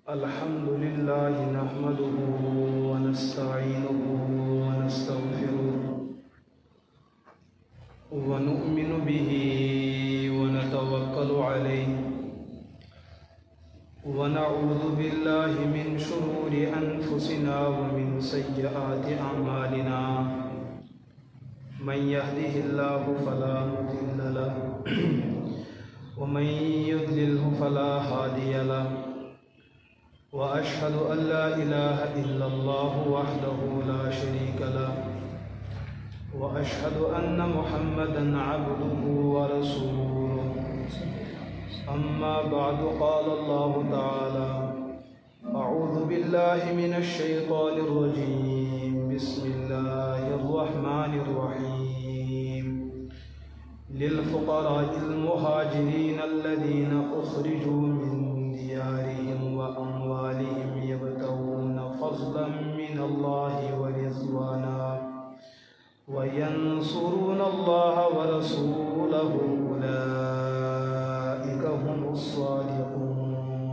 الحمد لله نحمده ونستعينه ونستغفره ونؤمن به ونتوكل عليه ونعوذ بالله من شرور أنفسنا ومن سيئات أعمالنا من يهده الله فلا مضل له ومن يضلله فلا هادي له وأشهد أن لا إله إلا الله وحده لا شريك له وأشهد أن محمدًا عبده ورسوله أما بعد قال الله تعالى أعوذ بالله من الشيطان الرجيم بسم الله الرحمن الرحيم للفقراء المهاجرين الذين أخرجوا من ديارهم وأموالهم يبتغون فضلا من الله ورضوانا وينصرون الله ورسوله أولئك هم الصادقون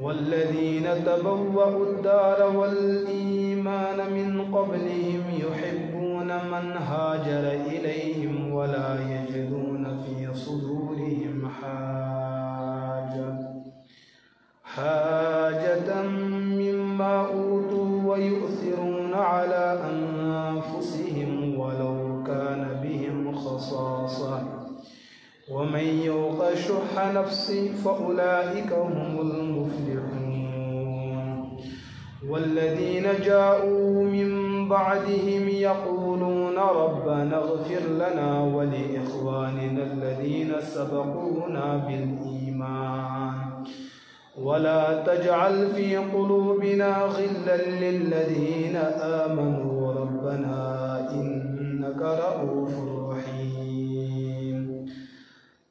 والذين تبوأوا الدار والإيمان من قبلهم يحبون من هاجر إليهم ولا يجدون في صدورهم حاجة مما أوتوا ويؤثرون على أنفسهم ولو كان بهم خصاصة ومن يوق شح نفسه فأولئك هم المفلحون والذين جاءوا من بعدهم يقولون ربنا اغفر لنا ولإخواننا الذين سبقونا بالإيمان ولا تجعل في قلوبنا غلا للذين آمنوا ربنا إنك رؤوف رحيم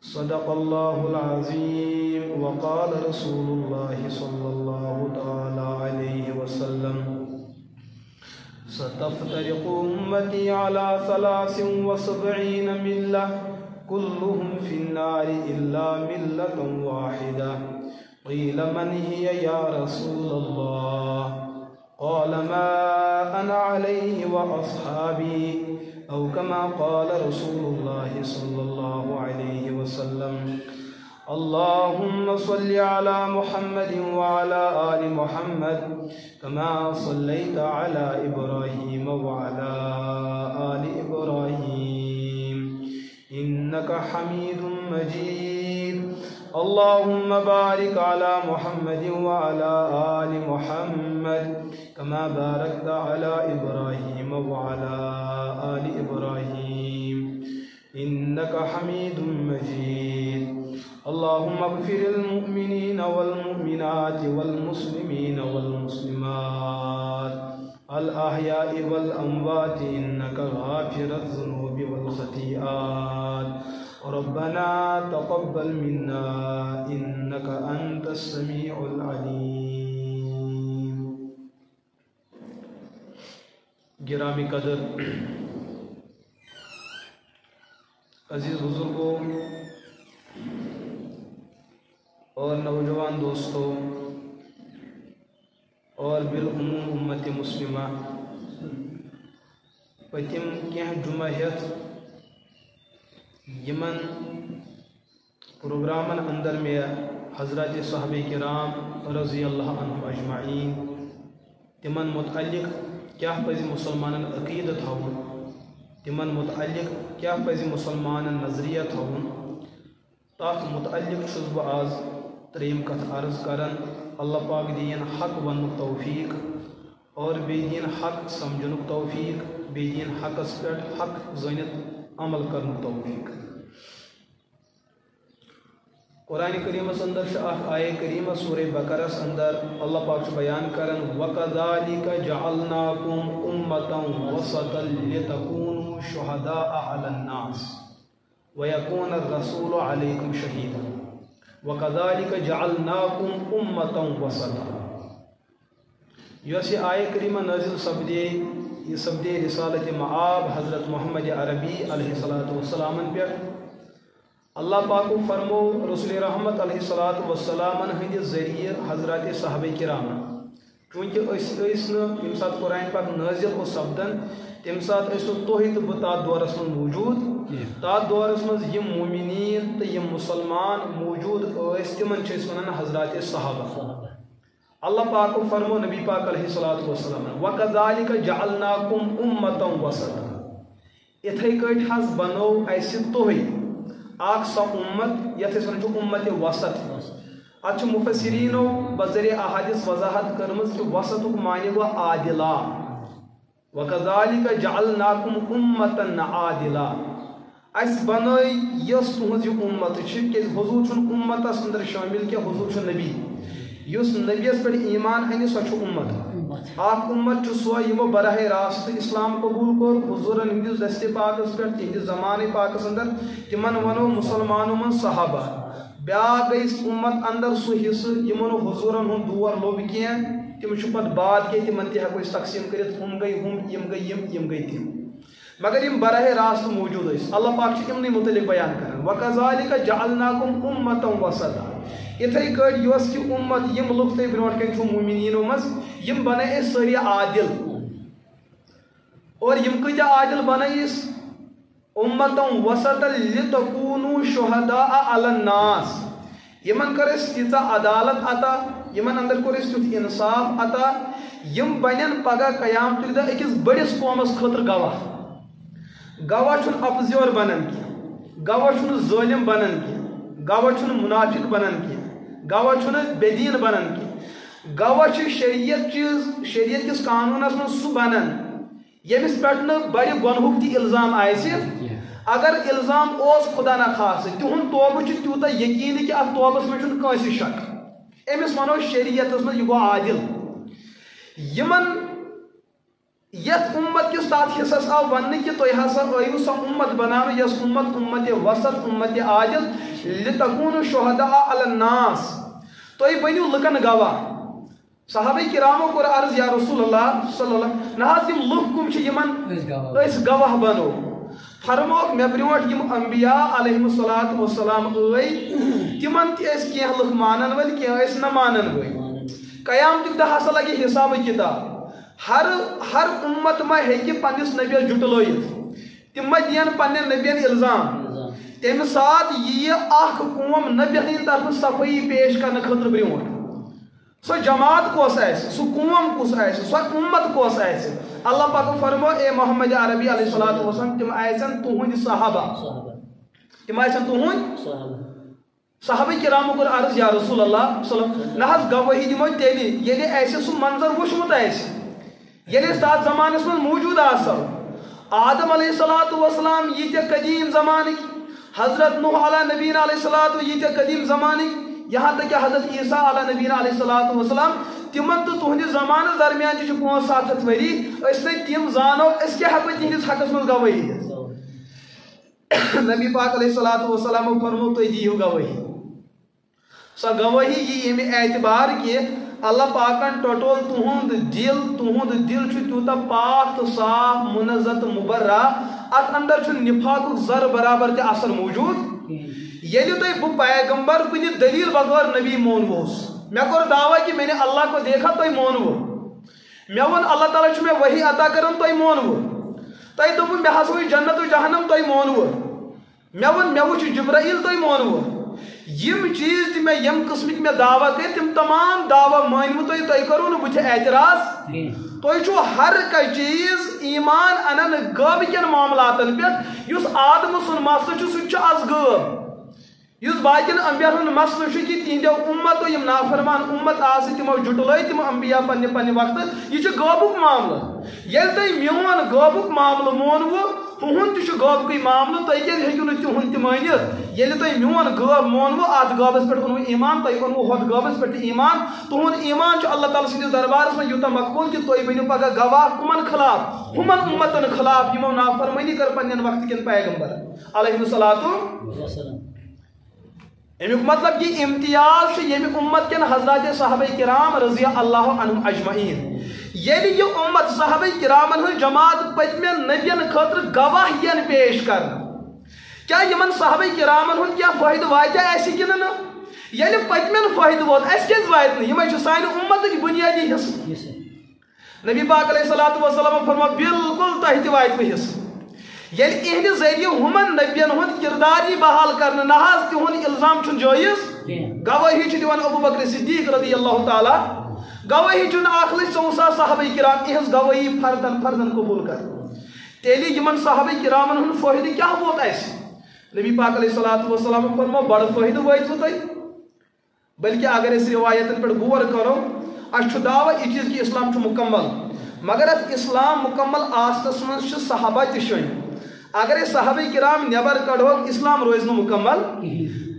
صدق الله العظيم وقال رسول الله صلى الله تعالى عليه وسلم ستفترق أمتي على 73 ملة كلهم في النار إلا ملة واحدة قيل من هي يا رسول الله قال ما أنا عليه وأصحابي أو كما قال رسول الله صلى الله عليه وسلم اللهم صل على محمد وعلى آل محمد كما صليت على إبراهيم وعلى آل إبراهيم إنك حميد مجيد اللهم بارك على محمد وعلى آل محمد كما باركت على إبراهيم وعلى آل إبراهيم إنك حميد مجيد اللهم اغفر المؤمنين والمؤمنات والمسلمين والمسلمات الأحياء والأموات إنك غافر الذنوب والخطيئات ربنا تقبل منا إنك أنت السميع العليم گرامی قدر عزیز بزرگوں اور نوجوان دوستوں اور بالعموم امت مسلمہ پتم کینٛہہ جمعہ ہیتھ یمن پروگرامن اندر میں حضرات صحابہ کرام رضی اللہ عنہم اجمعین تمن متعلق کیا پزِ مسلمانن عقیدہ تھاون تمن متعلق کیا پزِ مسلمانن نظریہ تھاون تاتھ متعلق چھس بہ آز تریم کتھ عرض کرن اللہ پاک دین حق ونک توفیق اور بی دین حق سمجھنک توفیق بی دین حقس پہ حق زنت عمل کرنک توفیق قرآن کریم اندر آیہ کریمہ سورہ بقرہ اندر اللہ پاک بیان کرن وَكَذَلِكَ جَعَلْنَاكُمْ أُمَّةً وَسَطًا لِتَكُونُوا شُهَدَاءَ عَلَى النَّاسِ وَيَكُونَ الرَّسُولُ عَلَيْكُمْ شَهِيدًا وَكَذَلِكَ جَعَلْنَاكُمْ أُمَّةً وَسَطًا یہ آیہ کریمہ نازل سپدے رسالت مآب حضرت محمد عربی علیہ السلام پہ اللہ پاک فرمو رسول رحمت علیہ الصلوۃ والسلام ہند ذریعہ حضرات صحابہ کرام چونکہ یم سات قرآن پاک نازل ہو سپدان تم سات تھی تو بہ تات دورس من موجود تات دورس مز یم مومنین تو یم مسلمان موجود تمن ونان حضرات صحابہ اللہ پاک فرمو نبی پاک علیہ الصلوۃ والسلام وَكَذَلِكَ جَعَلْنَاكُمْ أُمَّةً وَسَطًا اتھے کٹ حظ بنو اس تھی اخ سا امت یتھ ون امت وسط اتھ مفسرینو بذریعہ احادیث وضاحت کرمز کہ وسط معنی گو عادلہ وَكَذَلِكَ جَعَلْنَاكُمْ أُمَّةً عَادِلَةً اس بنائی یس تہذ یہ امت کہ حضور چھن امتس اندر شامل کہ حضور چھن نبی یس نبیس پہ ایمان ان سو امت اخ امت سو یمو براہ راست اسلام قبول کور حضور ہندس دست پاکس پہ تہندس زمانے پاکس اندر تمن ونو مسلمانوں من صحابہ بیا گئی امت اندر سہ حصہ یمن حضورن ہند دور لوب کی تم پہ بعد کے تمن تہ ہیکو تقسیم کرت ہم گئی ہم یم گئی یم گئی تم مگر یم براہ راست موجود اس اللہ پاک امن متعلق بیان کران وَكَذَلِكَ جَعَلْنَاكُمْ أُمَّةً وَسَطًا اتھے کٹ یس کہ امت یم لوگ تھی برو کن مومنینو مز یم بنائے ساری عادل اور یم کتیا عادل بنائیس امتً وسطًا لِتَكُونُوا شُهَدَاءَ عَلَى النَّاسِ یمن کرس تیژا عدالت عطا یمن اندر کرس تیُتھ انصاف عطا یم بنن پگہ قیامت دہ اکس بڑس قومس خاطر گواہ گواہ چھن اپزیور بنن کی گواہ چھن ظالم بنن کی گواہ چھن منافق بنن کی گواہ چھن بے دین بنن کی گواہ چھ شریعت چیز شریعت کس قانونس من سہ بنن یمس پہ بڑ گنہک تہ الزام آسہ اگر الزام اوس خدا نخواست تہند توبہ چھ تیوتہ یقین کہ اتھ توبس من چھن کٲنٛسہِ شک امس ونو شریعتس من یہ گو عادل یمن یت امت کس تات حصص آو ون کہ تھی ہسا آیو سا امت بناو یس امت امت وسط امت عادل لِتَكُونُوا شُهَدَاءَ عَلَى النَّاسِ تھی بنو لکن گواہ صحابہ کرامو کور عرض یا رسول اللہ صلی اللہ نہ یم لوک کم یمن اس گواہ بنو فرموک مے برونٹ یم انبیاء علیہم الصلوۃ والسلام تمن تس کی لک مانن ول کی نہ مانن ول قیامت دہ ہسا لگی حساب کتاب ہر امت ما ہیکہ پنس نبیس جٹلویت تم ما دین پنن نبین الزام تمہ سات یہ اخ قوم نبی ہند طرف صفائی پیش کرنے خاطر برونٹ سو جماعت کس سہ قوم کس سو امت کس اللہ پاک فرمو اے محمد عربی علیہ الصلوۃ والسلام تم آسن تہند صحابہ تم آسن تہند صحابہ کرامو کور عرض یا رسول اللہ صلی اللہ علیہ وسلم نہ گواہی دمو تیلی ییٚلہِ اسہِ سُہ منظر وٕچھمُت آسہِ ییٚلہِ أسۍ تتھ زمانس منٛز موجود آسو آدم علیہ الصلوۃ والسلام ییٖتیاہ قدیم زمانٕکۍ حضرت نوح علیہ نبیٖن علیہ الصلوۃ ییٖتیاہ قدیم زمانٕکۍ یہاں تک کہ حضرت عیسیٰ علیہ نبیٖن علیہ الصلوۃ والسلام تمن تو تہندس زمانس درمیان تہ 500 ؤری أسۍ نہٕ تِم زانو أسۍ کیٛاہ ہٮ۪کو تہندس حقس منٛز گوٲہی دِتھ نبی پاک علیہ الصلوۃ والسلام فرمو تُہۍ دِیِو گوٲہی سۄ گوٲہی یی ییٚمہِ اعتبار کہ اللہ پاکن ٹوٹول تہند دل تیوتاہ پاک تو صاف منزہ تو مبرہ ات اندر نفاق ذر برابر تہ اثر موجود ییٚلہِ تۄہہِ بہٕ پیغمبر کُنہِ دلیل بغٲر نبی مونوس مےٚ کوٚر دعویٰ کہ میں نے اللہ کو دیکھا تۄہہِ مونوٕ مےٚ ووٚن اللہ تعالیٰ چھُ مےٚ وحی عطا کران تۄہہِ مونوٕ تۄہہِ دوٚپوٕ مےٚ ہسا وٕچھ جنت و جہنم تۄہہِ مونوٕ مےٚ ووٚن مےٚ وٕچھ جبرائیل تۄہہِ مونوٕ یم چیز تہ مےٚ یم قسمٕکۍ مےٚ دعویٰ کٔرۍ تِم تمام دعویٰ مٲنوٕ تۄہہِ کوٚروٕ نہٕ بٕتھِ اعتراض تۄہہِ چھُو ہر کانٛہہ چیز ایمان انان غٲبہٕ کٮ۪ن معاملاتن پٮ۪ٹھ یُس آدمہٕ سُنٛد مسلہٕ چھُ سُہ تہِ چھُ آز غٲب یُس باقین انبیاء ہُنٛد مسلہٕ چھُ کہ تِہنٛدیو امتو یم نافرمان امت آسہِ تِمو جُٹلٲے تِم انبیاء پننہِ پننہِ وقتہٕ یہِ چھُ غٲبُک معاملہٕ ییٚلہِ تۄہہِ میون غٲبُک معاملہٕ مونوٕ تُہُنٛد تہِ چھُ غٲبکُے معاملہٕ تُہۍ کیٛازِ ہیٚکِو نہٕ تِہُنٛد تہِ مٲنِتھ ییٚلہِ تۄہہِ میون غٲب مونوٕ اتھ غٲبس پٮ۪ٹھ اوٚنوٕ ایمان تۄہہِ اوٚنوٕ ہۄتھ غٲبس پٮ۪ٹھ تہِ ایمان تُہُنٛد ایمان چھُ اللہ تعالیٰ سٕنٛدِس دربارس منٛز یوٗتاہ مقبوٗل کہ تُہۍ بٔنِو پگاہ گواہ کٕمن خلاف ہُمن اُمتن خلاف یِمو نافرمٲنی کٔر پننٮ۪ن وقتہٕ کٮ۪ن پیغمبرن علیہ الصلوۃ والسلام امیک مطلب یہ امتیاز ییٚمہِ امت کٮ۪ن حضرات صحابہ کرام رضی اللہ عنہم اجمعین ییٚلہِ یہ امت صحابہ کرامن ہٕنٛز جماعت پٔتمٮ۪ن نبین خٲطرٕ گواہ یِن پیش کرنہٕ کیا یمن صحابہ کرامن ہن کیا فائدہ واتیا اسی کن نہ یعنی پتمن فائدہ وات اس کیز وات نہ یم چھ سانہ امت کی بنیادی حصہ نبی پاک علیہ الصلوۃ والسلام فرما بالکل تہ تہ وات حصہ یعنی اہد ذریعہ ہمن نبیین ہند کردار بحال کرنا نہ تہد الزام چھ جائز گواہی چھ دیوان ابو بکر صدیق رضی اللہ تعالی گواہی چھ 1,34,000 صحابہ کرام اہز گواہی فردن قبول کر تیلی یمن صحابہ کرامن ہند فائدہ کیا ووت اس نبی پاک علیہ الصلوۃ والسلام فرمو بڑ فائدہ واتو تہ بلکہ اگر اس روایتن پر غور کرو اس دعوی یہ چیز کہ اسلام مکمل مگر ات اسلام مکمل آستس من صحابہ تشن اگر صحابہ کرام نبر کڑو اسلام روز نہ مکمل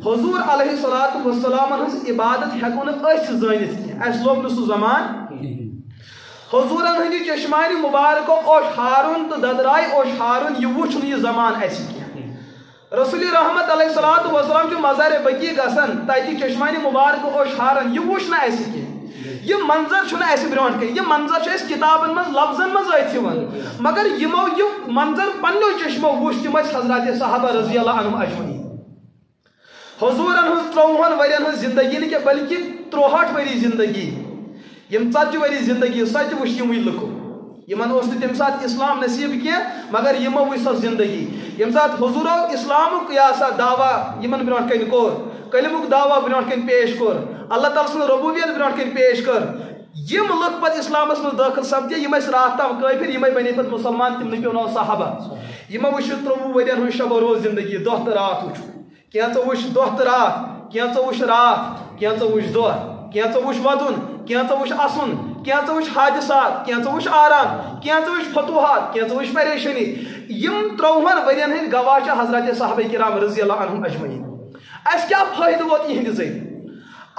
حضور علیہ الصلوۃ والسلام ہنز عبادت ہیکو نہ اس زانت کی اس لوگ نہ سو زمان حضور ہندی چشمانی مبارک اوش ہارون تو ددرائی اوش ہارون یہ وچھ یہ زمان اس کی رسول رحمت علیہ الصلوۃ والسلام جو مزار بقی گسن تاکہ چشمانی مبارک اوش ہارون یہ وچھ نہ اس کی یہ منظر چھنا ایسے برونٹ کر یہ منظر چھے اس کتابن مز لفظن مز آئی تھی مگر یہ منظر پنو چشمو وچھ تم حضرات صحابہ رضی اللہ عنہم اجمعین حضورن ہز 53 ورین ہز زندگی نہ کہ بلکہ 63 وری زندگی یم 40 وری زندگی سچ وچھ یم لکو یمن اوس تم سات اسلام نصیب کی مگر یمو وچھ سو زندگی یم سات حضورو اسلام یا سا دعوی یمن برونٹ کن کور کلمک دعوی برونٹ کن پیش کور اللہ تعالی سن ربوبیت برونٹ کن پیش کر یم لوگ پت اسلامس من داخل سپدے یم رات تام کافر یم بنے پت مسلمان تم نہ پیونو صحابہ یم وچھ 53 ورین ہن شب روز زندگی دہ تہ رات وچھ کینژو وچھ دہ تہ رات کینژو وچھ رات کینژو وچھ دہ کینژو وچھ ودن کینژو وچھ اسن کینژو وچھ حادثات کینژو وچھ آرام کینژو وچھ فتوحات کینژو وچھ پریشانی یم 53 ورین ہن گواہ چھ حضرات صحابہ کرام رضی اللہ عنہم اجمعین اس کیا فائدہ ووت یہند ذریعہ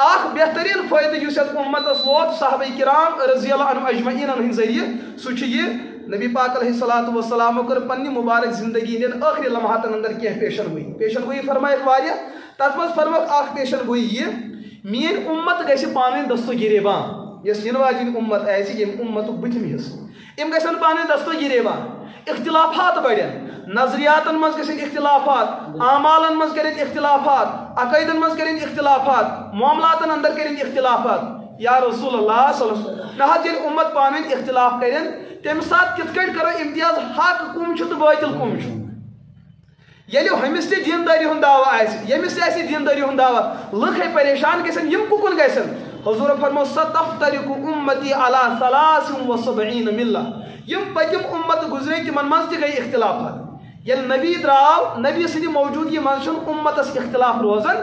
اخ بہترین فائدہ اس امتس ووت صحابہ کرام رضی اللہ عنہم اجمعین ہند ذریعہ سہ چھ یہ نبی پاک علیہ الصلوۃ والسلام کر پنہ مبارک زندگی ہند آخری لمحاتن اندر کی پیشن گوئی فرمائک واریہ تتھ مز فرمک اخ پیشن گوئی یہ مین امت گژھِ پانہٕ دستو گریبان یس ین واجن امت آسہِ یم امتک بتم حصہ یم گژھن پانہٕ دستو گریبان اختلافات بڑھن نظریاتن مز گژھن اختلافات اعمالن مز کرن اختلافات عقیدن مز کرن اختلافات معاملاتن اندر کرن اختلافات یا رسول اللہ صلی اللہ علیہ وسلم نہ ییٚلہِ امت پانہٕ اختلاف کرن تمہِ ساتہٕ کِتھ کٔنۍ کرو امتیاز حق کم چھُ تہٕ باطل کم چھُ ییٚلہِ ہُمِس تہِ دیندٲری ہُنٛد دعویٰ آسہِ ییٚمِس تہِ آسہِ دیندٲری ہُنٛد دعویٰ لُکھ ہے پریشان گژھن یم کُکُن گژھن حضور فرمو ستفترق امتی علی 73 ملہ یم پتم امت گزرے تمن مز تہ گئی اختلافات یل نبی دراو نبی سندی موجودگی مز امتس اختلاف روزان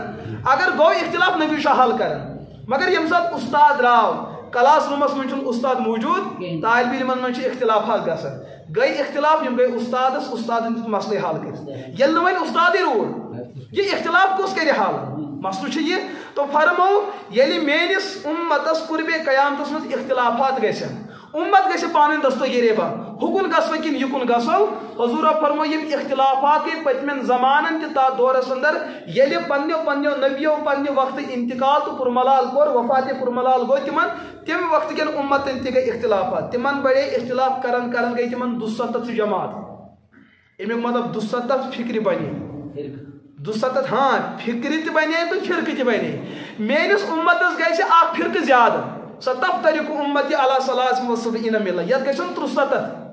اگر گو اختلاف نبی حل کرن مگر یم سات استاد دراو کلاس رومس من استاد موجود طالب علمن من اختلافات گسن گئی اختلاف یم گئی استادن دیت مسئلہ حل کر یل ون استادی رول یہ اختلاف کس کر حل مسئلہ یہ تو فرمو یلی میانس امتس قرب قیامتس مز اختلافات گھن امت گھِ پانہٕ دستو گریبا ہکن گسو کن یکن گسو حضور فرمو یم اختلافات گئی پتمن زمانن تہ دورس اندر یلی پنو نبیو پنہ وقت انتقال تو پرملال کور وفات پرملال گو تمن تم وقت کن امتن تہ گئی اختلافات تمن بڑے اختلاف کرن گئی تمن 270 جماعت امیک مطلب 270 فکر بنے 270 ہاں فکر تہ بنے تو فرقہ تہ بنے میانس امتس گژھِ اکھ فرقہ زیادہ ستفترق امتی علی 73 ملہ یت گژھن 63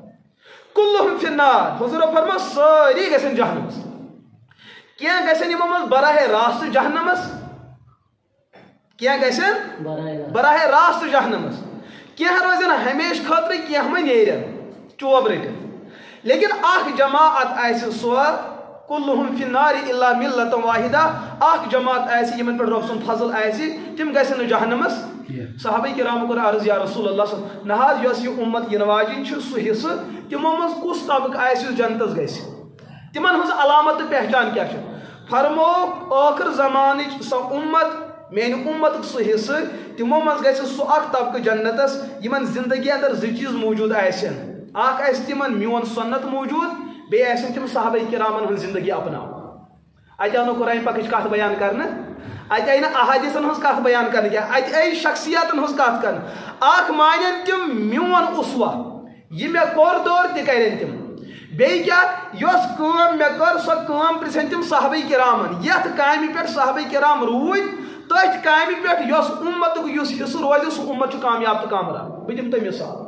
کلہم فی النار حضور فرما ساری گژھن جہنمس کیا گژھن یمو مز براہ راست جہنمس کیا گژھن براہ راست جہنمس کیا روزن ہمیشہ خاطر کیا مہ نیرن چوب رٹن لیکن اخ جماعت آسہِ سو کلہم فی النار الا ملۃ واحدہ اخ جماعت آسہِ یمن پر رب سُنٛد فضل آسہِ تم گژھن نہٕ جہنمس صحابہ کرام کور عرض یا رسول اللہ صلی اللہ علیہ وسلم نہ حظ یس یہ امت ین واجن چھ سہ حصہ تمو مز کس طبق آسہِ جنتس گژھِ تمن ہنز علامت تہٕ پہچان کیا چھ فرمو آخر زمانچ سو امت میان امت سہ حصہ تمو مز گژھِ سہ اکھ طبقہ جنتس یمن زندگی اندر زٕ چیز موجود آسن اکھ آسہِ تمن میون سنت موجود بیٚیہِ آسن تم صحابہ کرامن ہنز زندگی اپناو اتہ آو نہٕ قرآن پاکٕچ کتھ بیان کرنہٕ اتہ آئی نہٕ احادیثن ہنز کتھ بیان کرنہٕ کینٛہہ اتہ آئی شخصیاتن ہنز کتھ کرنہٕ اکھ مانن تم میون اسوہ یہ مےٚ کوٚر دور تہِ کرن تم بیٚیہِ کیٛاہ یۄس کٲم مےٚ کٔر سۄ کٲم پرٛژھن تِم صحابہ کرامن یتھ کامہِ پٮ۪ٹھ صحابہ کرام روٗدۍ تٔتھۍ کامہِ پٮ۪ٹھ یۄس اُمتُک یُس حصہٕ روزِ سُہ اُمت چھُ کامیاب تہٕ کامران بہٕ دِمہٕ تۄہہِ مِثال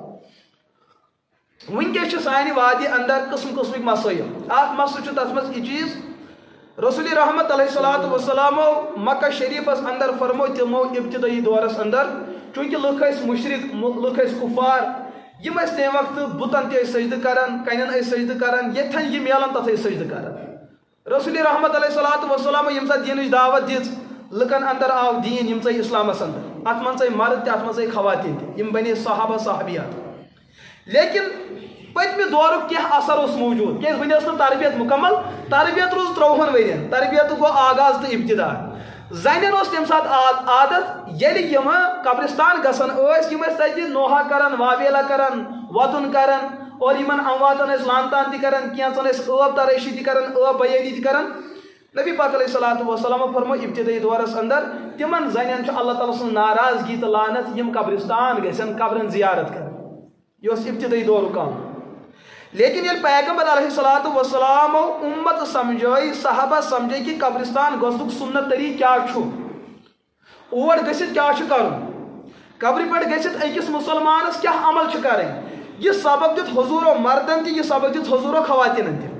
وٕنکیٚس چھِ سانہِ وادی اندر قٕسم قٕسمٕکۍ مسٲیِل اکھ مسلہٕ چھُ تتھ منٛز یہِ چیٖز رسول رحمت علیہ الصلوۃ والسلامو مکہ شریفس اندر فرمو تمو ابتدائی دورس اندر چونکہ لُکھ ٲسۍ مشرق لُکھ ٲسۍ کُفار یم ٲسۍ تمہِ وقتہٕ بُتن تہِ ٲسۍ سجدٕ کران کنٮ۪ن ٲسۍ سجدٕ کران ییٚتھن یہِ میلان تتھ ٲسۍ سجدٕ کران رسول رحمت علیہ الصلوۃ والسلامو ییٚمہِ ساتہٕ دیٖنٕچ دعوت دِژ لُکن اندر آو دیٖن یِم ژاے اسلامس اندر اتھ منٛز ژاے مرد تہِ اتھ منٛز ژاے خواتین تہِ یِم بنے صحابہ صحابیات لیکن پٔتمہِ دورُک کینٛہہ اثر اوس موٗجوٗد کیازِ وٕنہِ ٲس نہٕ تربیت مُکمل تربیت روٗز 30 ؤرین تربیتُک گوٚو آغاز تہٕ ابتدا زنٮ۪ن اوس تمہِ ساتہٕ عادت ییٚلہِ یِم قبرستان گژھان ٲسۍ یِم ٲسۍ تتہِ نوحا کران واویلا کران وۄدُن کران اور یِمن امواتن ٲسۍ لانتان تہِ کران کینٛژن ٲسۍ ٲب ترٲشی تہِ کران ٲب بیٲنی تہِ کران نبی پاک علیہ الصلوۃ والسلامو فرمو ابتدائی دورس اندر تِمن زنٮ۪ن چھُ اللہ تعالیٰ سٕنٛز ناراضگی تہٕ لعنت یِم قبرستان گژھن قبرن زیارت کران یہِ اوس ابتدائی دورُک کام لیکن ییٚلہِ پیغمبر علیہ الصلوۃ والسلامو اُمت سمجھٲے صحابہ سمجھے کہ قبرستان گژھنُک سُنت طریٖقہٕ کیٛاہ چھُ اور گٔژھِتھ کیٛاہ چھُ کرُن قبرِ پٮ۪ٹھ گٔژھِتھ أکِس مُسلمانس کیٛاہ عمل چھُ کرٕنۍ یہِ سبق دیُت حضوٗرو مردن تہِ یہِ سبق دیُت حضوٗرو خواتیٖنن تہِ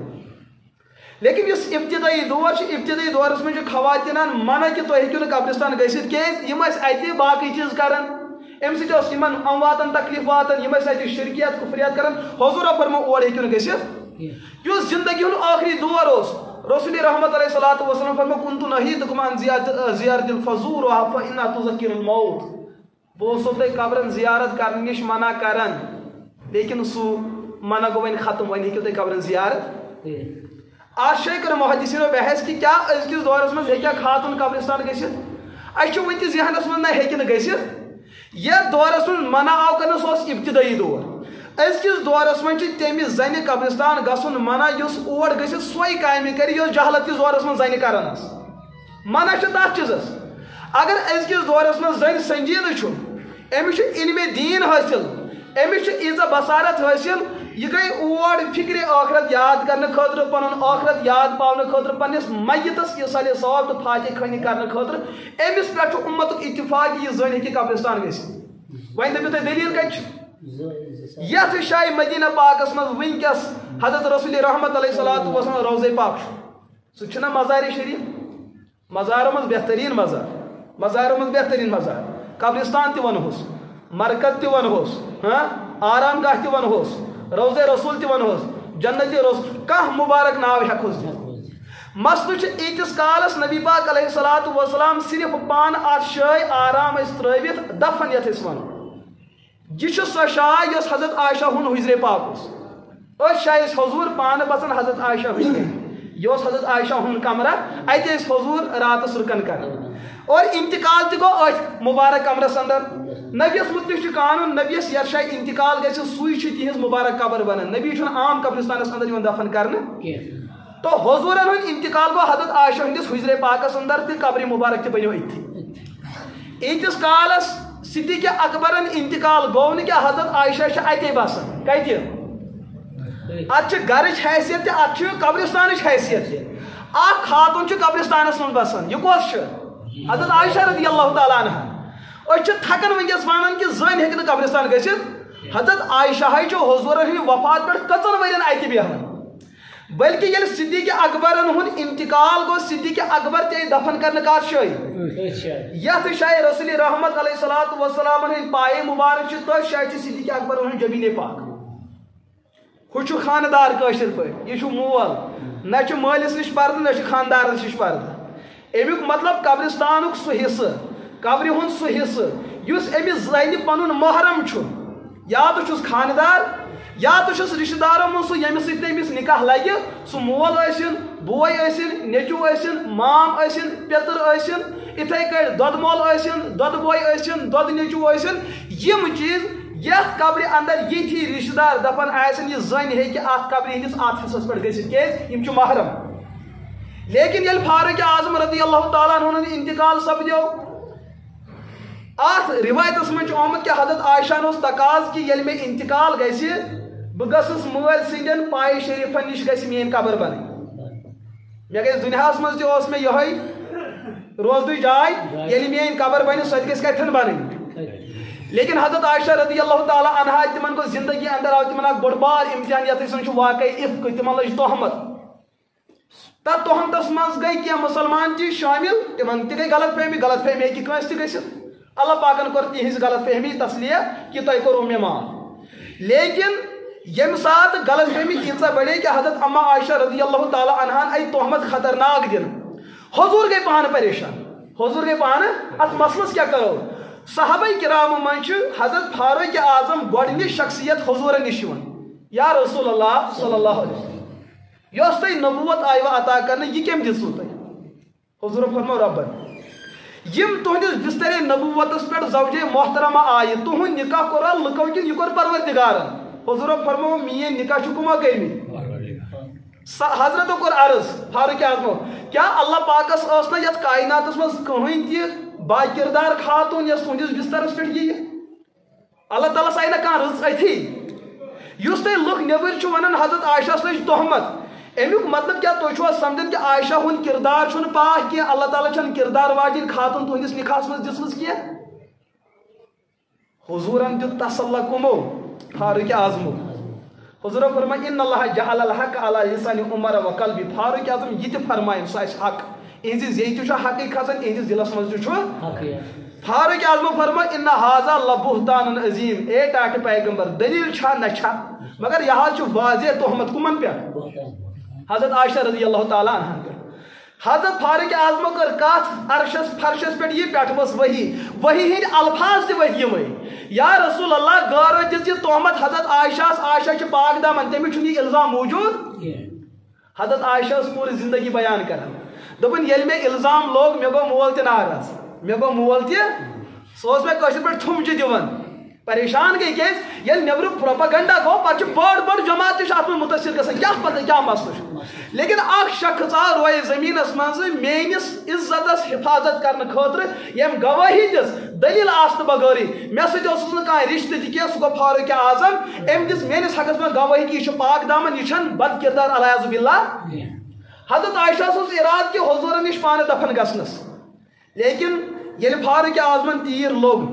لیکن یُس ابتدائی دور چھُ ابتدائی دورس منٛز چھُ خواتیٖنن منع کہ تُہۍ ہیٚکِو نہٕ قبرستان گٔژھِتھ کیازِ یِم ٲسۍ اَتہِ باقٕے چیٖز کران امہِ سۭتۍ اوس یِمن امواتن تکلیف واتان یِم ٲسۍ اَتہِ شرکیات کُفریات کران حضوٗرو فرمو اور ہیٚکِو نہٕ گٔژھِتھ یُس زندگی ہُنٛد ٲخری دور اوس رسول رحمت علیہ الصلوۃ والسلام فرمو کنتُ نہیٖتُکُم عن زیارت الفضور فإنها تذکر الموت بہٕ اوسو تۄہہِ قبرن زیارت کرنہٕ نِش منع کران لیکن سُہ منع گوٚو وۄنۍ ختم وۄنۍ ہیٚکِو تُہۍ قبرن زیارت آز چھِ کٔر محدثیٖنو بحث کہ کیٛاہ أزکِس دورس منٛز ہیٚکیٛاہ خاتوٗن قبرستان گٔژھِتھ اَسہِ چھُ وٕنہِ تہِ ذہنس منٛز نہ ہیٚکہِ نہٕ گٔژھِتھ یتھ دورس منٛز منع آو کرنہٕ سُہ اوس ابتدائی دور أزکِس دورس منٛز چھِ تمہِ زنہِ قبرستان گژھُن منع یُس اور گٔژھِتھ سۄے کامہِ کرِ یۄس جہالت کِس دورس منٛز زنہِ کران ٲس منع چھُ تتھ چیٖزس اگر أزکِس دورس منٛز زنہِ سنجیدٕ چھُ أمِس چھُ علمِ دیٖن حٲصِل أمِس چھُ ییٖژاہ بصارت حٲصِل یہِ گٔے اور فِکرِ ٲخرت یاد کرنہٕ خٲطرٕ پنُن ٲخرت یاد پاونہٕ خٲطرٕ پننِس میتس اِصالِ ثواب تہٕ فاتح خٲنی کرنہٕ خٲطرٕ أمِس پٮ۪ٹھ چھُ اُمتُک اتفاق یہِ زٔنۍ ہیٚکہِ قبرستان گٔژھِتھ وۄنۍ دٔپِو تُہۍ دٔلیٖل کتہِ چھِ یتھ جایہِ مدینہ پاکس منٛز وٕنکیٚس حضرت رسول رحمت علیہ الصلوۃ والسلام روضے پاک چھُ سُہ چھُنہ مزارِ شریف مزارو منٛز بہتریٖن مزارو منٛز بہتریٖن مزار قبرستان تہِ ونہوس مرکز تہِ ونہوس آرام گاہ تہِ ونہوس روضے رسول تہِ ونہوس جنتی رسول کانٛہہ مُبارک ناو ہٮ۪کہوس دِتھ مسلہٕ چھُ ییٖتِس کالس نبی پاک علیہ الصلوۃ والسلام صرف پانہٕ اتھ جایہِ آرام ٲسۍ ترٲوِتھ دفن یتھ أسۍ ونو یہِ چھُ سۄ جاے یۄس حضرت عائشہ ہُنٛد حجرے پاک اوس أتھۍ جایہِ ٲسۍ حضوٗر پانہٕ بسان حضرت عائشہ حجرے یہِ اوس حضرت عائشہ ہُنٛد کمرہ اَتہِ ٲسۍ حضوٗر راتس رُکن کران اور انتقال تہِ گوٚو أتھۍ مُبارک کمرس اندر نبیس متعلق چھُ قانوٗن نبیس یتھ جایہِ انتقال گژھِ سُے چھُ تِہنٛز مُبارک قبر بنان نبی چھُنہٕ عام قبرستانس اندر یِوان دفن کرنہٕ تو حضوٗرن ہُنٛد انتقال گوٚو حضرت عائشہ ہٕنٛدِس حجرے پاکس اندر تہٕ قبرِ مُبارک تہِ بنیو أتھی ییٖتِس کالس صدیٖقِ اکبرن انتقال گوٚو نہٕ کینٛہہ حضرت عائشہ چھِ اتے بسان کتہِ اتھ چھِ گرٕچ حیثیت تہِ اتھ چھِ قبرستانٕچ حیثیت تہِ اکھ خاتوٗن چھُ قبرستانس منٛز بسان یہِ کۄس چھِ حضرت عائشہ رضی اللہ تعالیٰ عنہا أسۍ چھِ تھکان وٕنکیٚس ونان کہ زٔنۍ ہیٚکہِ نہٕ قبرستان گٔژھِتھ حضرت عائشہ چھُ حضوٗرن ہٕنٛدِ وفات پٮ۪ٹھ کٔژن ؤرین اَتہِ بیٚہوان بلکہ ییٚلہِ صدیٖقِ اکبرن ہُنٛد انتقال گوٚو صدیٖقِ اکبر تہِ آیہِ دفن کرنہٕ کتھ جایہِ یتھ جایہِ رسول رحمت علیہ الصلوۃ والسلامن ہٕنٛدۍ پایے مُبارک چھِ تٔتھۍ جایہِ چھِ صدیٖقِ اکبرن ہُنٛد جبیٖنے پاک ہُہ چھُ خانٛدار کٲشِر پٲٹھۍ یہِ چھُ مول نہ چھُ مٲلِس نِش پردٕ نہ چھُ خانٛدارس نِش پردٕ امیُک مطلب قبرستانُک سُہ حصہٕ قبرِ ہُنٛد سُہ حصہٕ یُس أمِس زنہِ پنُن محرم چھُ یا تہٕ چھُس خانٛدار یا تہٕ چھُس رشتہٕ دارو منٛز سُہ ییٚمِس سۭتۍ أمِس نکاح لگہِ سُہ مول ٲسِن بوے ٲسِن نیٚچوٗ ٲسِن مام ٲسِن پیٚتٕر ٲسِن یِتھَے کٲٹھۍ دۄدٕ مول ٲسِن دۄدٕ بوے ٲسِن دۄدٕ نیٚچوٗ ٲسِن یِم چیٖز یتھ قبرِ اندر یِتھی رشتہٕ دار دپان آسن یہِ زٔنۍ ہیٚکہِ اتھ قبرِ ہٕنٛدِس اتھ حصس پٮ۪ٹھ گٔژھِتھ کیازِ یِم چھِ محرم لیکن ییٚلہِ فاروق اعظم رضی اللہ تعالیٰ عنہُنٛد انتقال سپدیو اتھ روایتس منٛز چھُ آمُت کہ حضرت عائشہ اوس تقاض کہ ییٚلہِ مےٚ انتقال گژھِ بہ گژھس مٲلۍ سٕنٛدٮ۪ن پایہِ شریٖفن نِش گژھِ میٛٲنۍ قبر بنٕنۍ مےٚ گژھِ دُنیاہس منٛز تہِ اوس مےٚ یِہوٚے روزدٕچ جاے ییٚلہِ میٛٲنۍ قبر بنہِ سۄ تہِ گژھِ کتٮ۪ن بنٕنۍ لیکن حضرت عائشہ رضی اللہ تعالیٰ عنہا تمن کو زندگی اندر آو تمن اکھ بوٚڑ بار امتحان یتھ أسۍ وَنان چھِ واقعی اِفک تمن لٔج تہمت تتھ تہمتس منٛز گٔے کینٛہہ مُسلمان تہِ شٲمِل تمن تہِ گٔے غلط فہمی ہیٚکہِ کٲنٛسہِ تہِ گٔژھِتھ اللہ پاکن کوٚر تِہنٛز غلط فہمی تسلیہ کہ تۄہہِ کوٚروٕ مےٚ معاف لیکن ییٚمہِ ساتہٕ غلط فہمی تیٖژاہ بڑے کہ حضرت اما عائشہ رضی اللہ تعالیٰ عنہن آیہِ تہمت خطرناک دِنہٕ حضوٗر گٔے پانہٕ پریشان حضوٗر گٔے پانہٕ اتھ مسلس کیٛاہ کرو صحابہ کرام منٛز چھُ حضرت فاروق اعظم گۄڈنِچ شخصیت حضوٗرن نِش یِوان یا رسول اللہ صلی اللہ علیہ وسلم یۄس تۄہہِ نبوت آیوٕ عطا کرنہٕ یہِ کٔمۍ دِژوٕ تۄہہِ حضوٗرن فرمو رۄبن یِم تُہنٛدِس بسترے نبوتس پٮ۪ٹھ زوجے محترمہ آیہِ تُہُنٛد نکاح کوٚرا لُکو کِنہٕ یہِ کوٚر پروردگارن حضوٗرن فرمو میٛٲنۍ نکاح چھُ کٕمو کٔرمٕتۍ حضرتو کوٚر عرض فاروق اعظمو کیٛاہ اللہ پاکس ٲس نہ یتھ کائناتس منٛز کٕہٕنۍ تہِ با کردار خاتون یۄس تُہنٛدِس بسترس پٮ۪ٹھ یِیہِ اللہ تعالیٰ آیہِ نہ کانٛہہ رٕژ أتھی یُس تۄہہِ لُکھ نیٚبٕرۍ چھُو ونان حضرت عائشہس لٔج تہمت امیُک مطلب کیٛاہ تُہۍ چھُوا سمجھان کہ عائشہ ہُنٛد کردار چھُنہٕ پاک کینٛہہ اللہ تعالیٰ چھنہٕ کردار واجِنۍ خاتون تُہنٛدِس نکاحس منٛز دِژمٕژ کینٛہہ حضوٗرن دیُت تسلہ کُمو فاروق اعظمو حضوٗرن فرماے ان اللہ جعل الحق علی لسان عمر وقلبی فاروق اعظم یہِ تہِ فرمایہِ سُہ آسہِ حق اِہنٛزِ زیٚیہِ تہِ چھُ حقٕے کھسان اِہنٛدِس دِلس منٛز تہِ چھُ فاروق اعظمو فرماے ان حاذا لبہتان عظیم اے ٹاٹہِ پیغمبر دلیٖل چھا نہ چھا مگر یہِ حظ چھُ واضح تہمت کُمن پٮ۪ٹھ حضرت عائشہ رضی اللہ تعالیٰ عنہن پٮ۪ٹھ حضرت فاروق اعظمو کٔر کتھ عرشس فرشس پٮ۪ٹھ یہِ پٮ۪ٹھٕ ؤژھ ؤحی ہٕنٛدۍ الفاظ تہِ ؤتھۍ یِمے یا رسول اللہ غٲرو دِژ یہِ تہمت حضرت عائشہ چھِ پاک دامن تٔمِس چھُنہٕ یہِ الزام موٗجوٗد حضرت عائشہ ٲس پوٗرٕ زندگی بیان کران دوٚپُن ییٚلہِ مےٚ الزام لوگ مےٚ گوٚو مول تہِ ناراض مےٚ گوٚو مول تہِ سُہ اوس مےٚ کٲشِر پٲٹھۍ تھُمچہِ دِوان پریشان گٔے کیٛازِ ییٚلہِ نیٚبرٕ پروپاگنڈا گوٚو پتہٕ چھِ بٔڑ جماعت تہِ چھِ اتھ منٛز مُتٲثر گژھان کیٛاہ پتہ کیٛاہ مسلہٕ چھُ لیکن اکھ شخص آو رویہِ زٔمیٖنس منٛز میٲنِس عزتس حفاظت کرنہٕ خٲطرٕ ییٚمۍ گوٲہی دِژ دلیٖل آسنہٕ بغٲرٕے مےٚ سۭتۍ اوسُس نہٕ کانٛہہ رشتہٕ تہِ کینٛہہ سُہ گوٚو فاروق اعظم أمۍ دِژ میٲنِس حقس منٛز گوٲہی کہِ یہِ چھُ پاک دامن یہِ چھنہٕ بد کردار الیاذ باللہ حضرت عائشہ اوس ارادٕ کہِ حضوٗرن نِش پانہٕ دفن گژھنس لیکن ییٚلہِ فاروق اعظمن تیٖر لوٚگ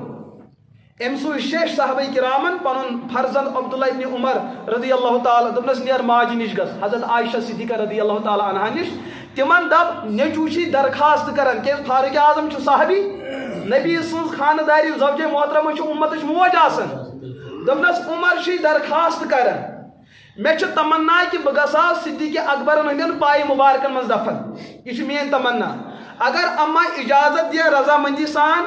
أمۍ سوٗز شیش صحابہ کرامن پنُن فرزند عبداللہ ابن عمر رضی اللہ تعالیٰ دوٚپنس نیر ماجہِ نِش گژھ حضرت عائشہ صدیقہ رضی اللہ تعالیٰ عنہا نِش تِمن دپ نیٚچوٗ چھُے درخواست کران کیٛازِ فاروق اعظم چھُ صحابی نبی سٕنٛز خانہٕ زوجے محترمہ چھُ اُمتٕچ موج آسان دوٚپنس عمر چھُے درخواست کران مےٚ چھُ تمنا کہِ بہٕ گژھٕ ہا صدیق اکبرن ہٕنٛدٮ۪ن پایہِ مُبارکن منٛز دفن یہِ چھِ میٲنۍ تمنا اگر اما اجازت دِیا رضامندی سان